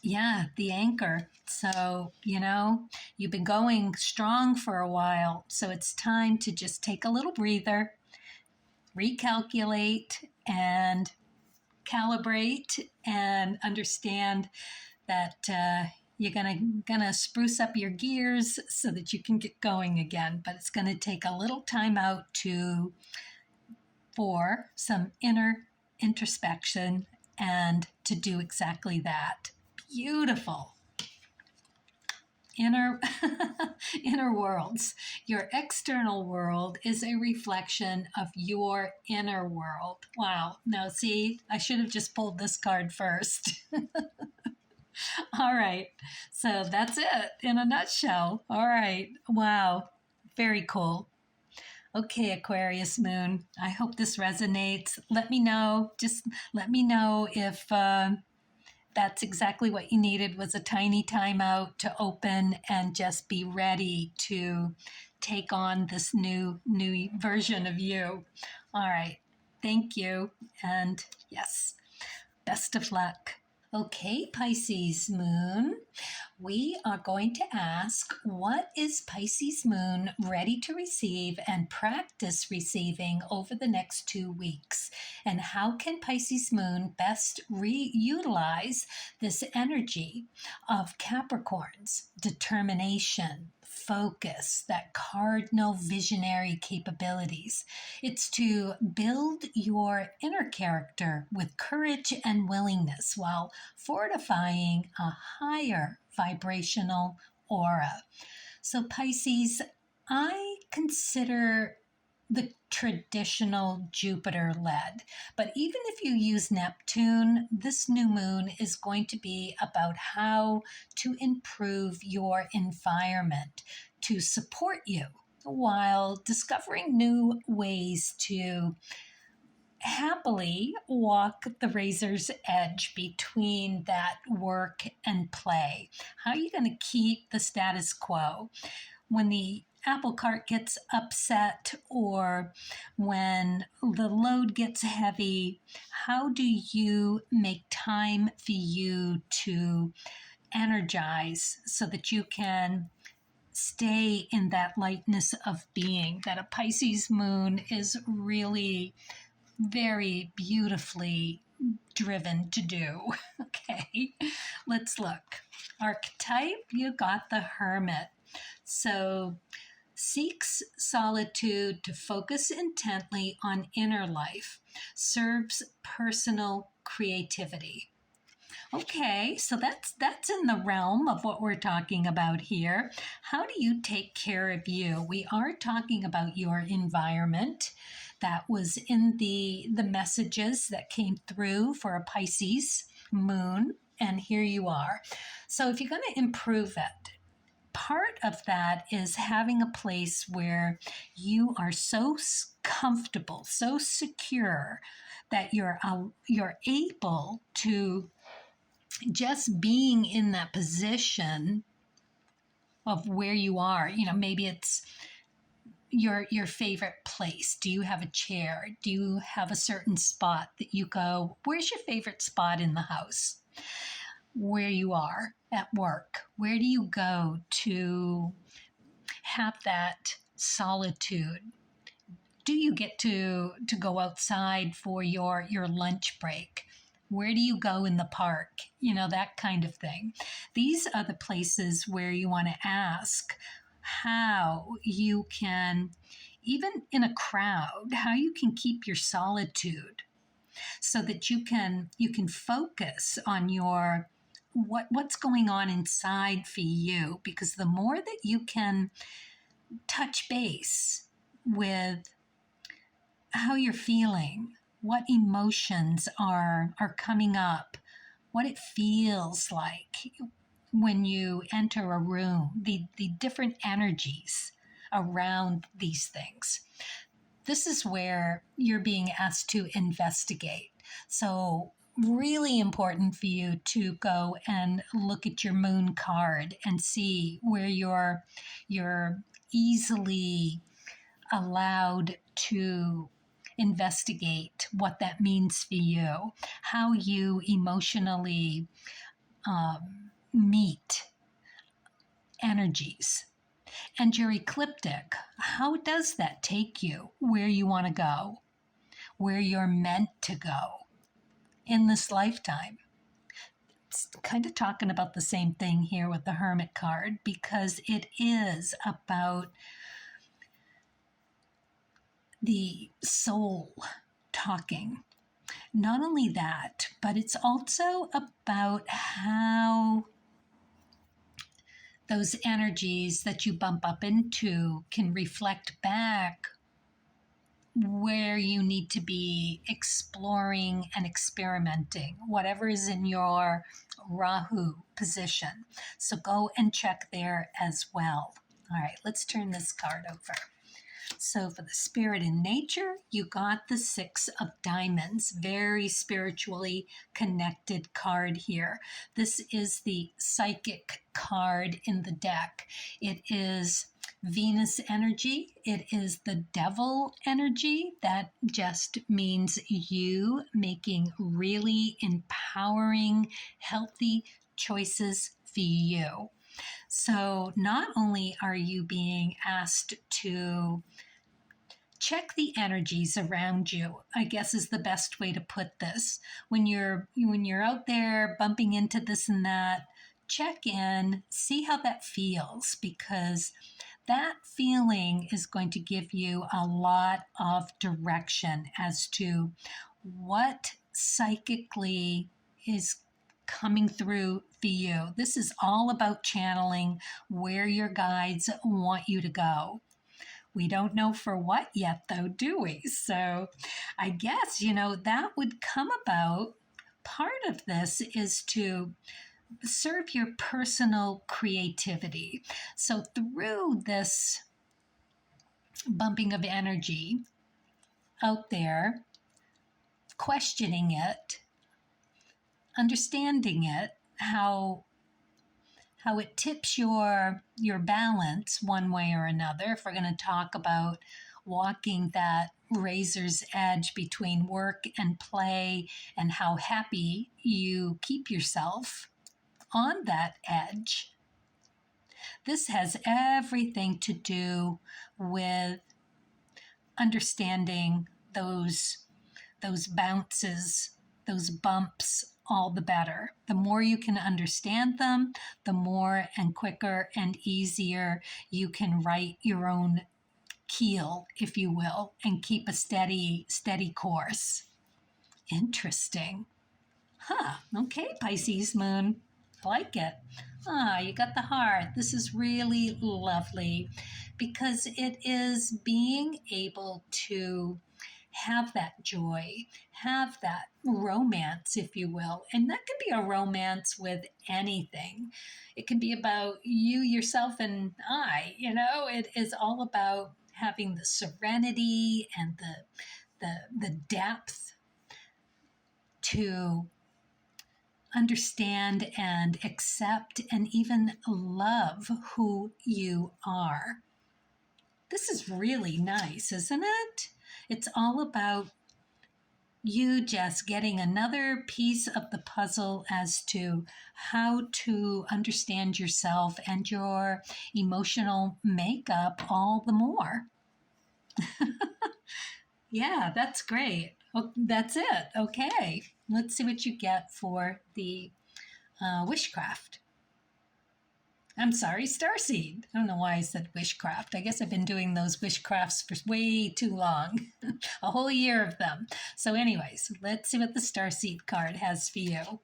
Yeah, the anchor. So, you've been going strong for a while, so it's time to just take a little breather, recalculate, and calibrate, and understand that you're gonna spruce up your gears so that you can get going again. But it's gonna take a little time out for some inner introspection and to do exactly that. Beautiful. Inner worlds. Your external world is a reflection of your inner world. Wow. Now see, I should have just pulled this card first. All right. So that's it in a nutshell. All right. Wow. Very cool. Okay, Aquarius Moon. I hope this resonates. Let me know. Just let me know if that's exactly what you needed, was a tiny timeout to open and just be ready to take on this new version of you. All right. Thank you. And yes, best of luck. Okay, Pisces Moon, we are going to ask, what is Pisces Moon ready to receive and practice receiving over the next 2 weeks? And how can Pisces Moon best reutilize this energy of Capricorn's determination, focus, that cardinal visionary capabilities? It's to build your inner character with courage and willingness while fortifying a higher vibrational aura. So Pisces, I consider the traditional Jupiter led. But even if you use Neptune, this new moon is going to be about how to improve your environment to support you while discovering new ways to happily walk the razor's edge between that work and play. How are you going to keep the status quo when the apple cart gets upset or when the load gets heavy? How do you make time for you to energize so that you can stay in that lightness of being that a Pisces moon is really very beautifully driven to do? Okay, let's look. Archetype, you got the Hermit. So seeks solitude to focus intently on inner life, serves personal creativity. Okay, so that's in the realm of what we're talking about here. How do you take care of you? We are talking about your environment. That was in the messages that came through for a Pisces moon, and here you are. So if you're going to improve it, part of that is having a place where you are so comfortable, so secure that you're able to just being in that position of where you are. You know, maybe it's your favorite place. Do you have a chair? Do you have a certain spot that you go? Where's your favorite spot in the house? Where you are at work? Where do you go to have that solitude? Do you get to go outside for your lunch break? Where do you go in the park? You know, that kind of thing. These are the places where you want to ask how you can, even in a crowd, how you can keep your solitude so that you can focus on your what's going on inside for you, because the more that you can touch base with how you're feeling, what emotions are coming up, what it feels like when you enter a room, the different energies around these things. This is where you're being asked to investigate. So really important for you to go and look at your moon card and see where you're easily allowed to investigate what that means for you, how you emotionally meet energies. And your ecliptic, how does that take you where you want to go, where you're meant to go in this lifetime? It's kind of talking about the same thing here with the Hermit card, because it is about the soul talking. Not only that, but it's also about how those energies that you bump up into can reflect back where you need to be exploring and experimenting, whatever is in your Rahu position. So go and check there as well. All right, let's turn this card over. So for the spirit in nature, you got the Six of Diamonds, very spiritually connected card here. This is the psychic card in the deck. It is Venus energy. It is the devil energy. That just means you making really empowering, healthy choices for you. So not only are you being asked to check the energies around you, I guess is the best way to put this. When you're out there bumping into this and that, check in, see how that feels, because that feeling is going to give you a lot of direction as to what psychically is coming through for you. This is all about channeling where your guides want you to go. We don't know for what yet, though, do we? So I guess, that would come about. Part of this is to serve your personal creativity. So through this bumping of energy out there, questioning it, understanding it, how it tips your balance one way or another. If we're going to talk about walking that razor's edge between work and play, and how happy you keep yourself on that edge, this has everything to do with understanding those bounces, those bumps, all the better. The more you can understand them, the more and quicker and easier you can write your own keel, if you will, and keep a steady course. Interesting. Okay, Pisces moon. I like it. You got the heart. This is really lovely because it is being able to have that joy, have that romance, if you will. And that can be a romance with anything. It can be about you, yourself, and I. It is all about having the serenity and the depth to understand and accept and even love who you are. This is really nice, isn't it? It's all about you just getting another piece of the puzzle as to how to understand yourself and your emotional makeup all the more. Yeah, that's great. Oh, that's it. Okay, let's see what you get for the wishcraft. I'm sorry, starseed. I don't know why I said wishcraft. I guess I've been doing those wishcrafts for way too long. A whole year of them. So anyways, let's see what the starseed card has for you.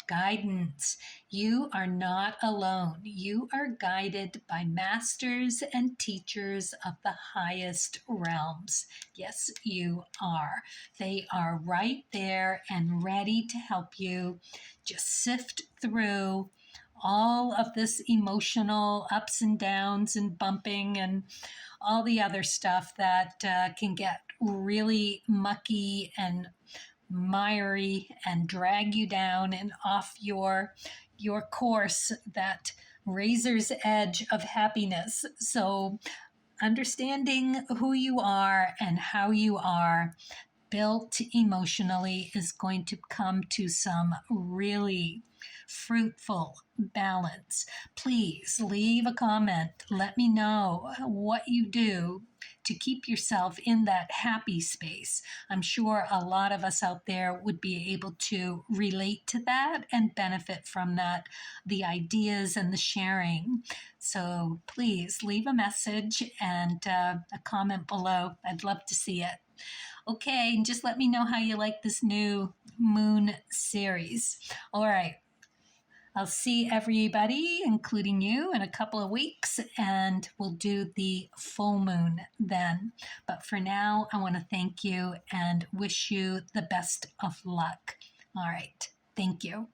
Guidance. You are not alone. You are guided by masters and teachers of the highest realms. Yes, you are. They are right there and ready to help you just sift through all of this emotional ups and downs and bumping and all the other stuff that can get really mucky and miry and drag you down and off your course, that razor's edge of happiness. So understanding who you are and how you are built emotionally is going to come to some really fruitful balance. Please leave a comment. Let me know what you do to keep yourself in that happy space. I'm sure a lot of us out there would be able to relate to that and benefit from that, the ideas and the sharing. So please leave a message and a comment below. I'd love to see it. Okay, and just let me know how you like this new moon series. All right. I'll see everybody, including you, in a couple of weeks, and we'll do the full moon then. But for now, I want to thank you and wish you the best of luck. All right. Thank you.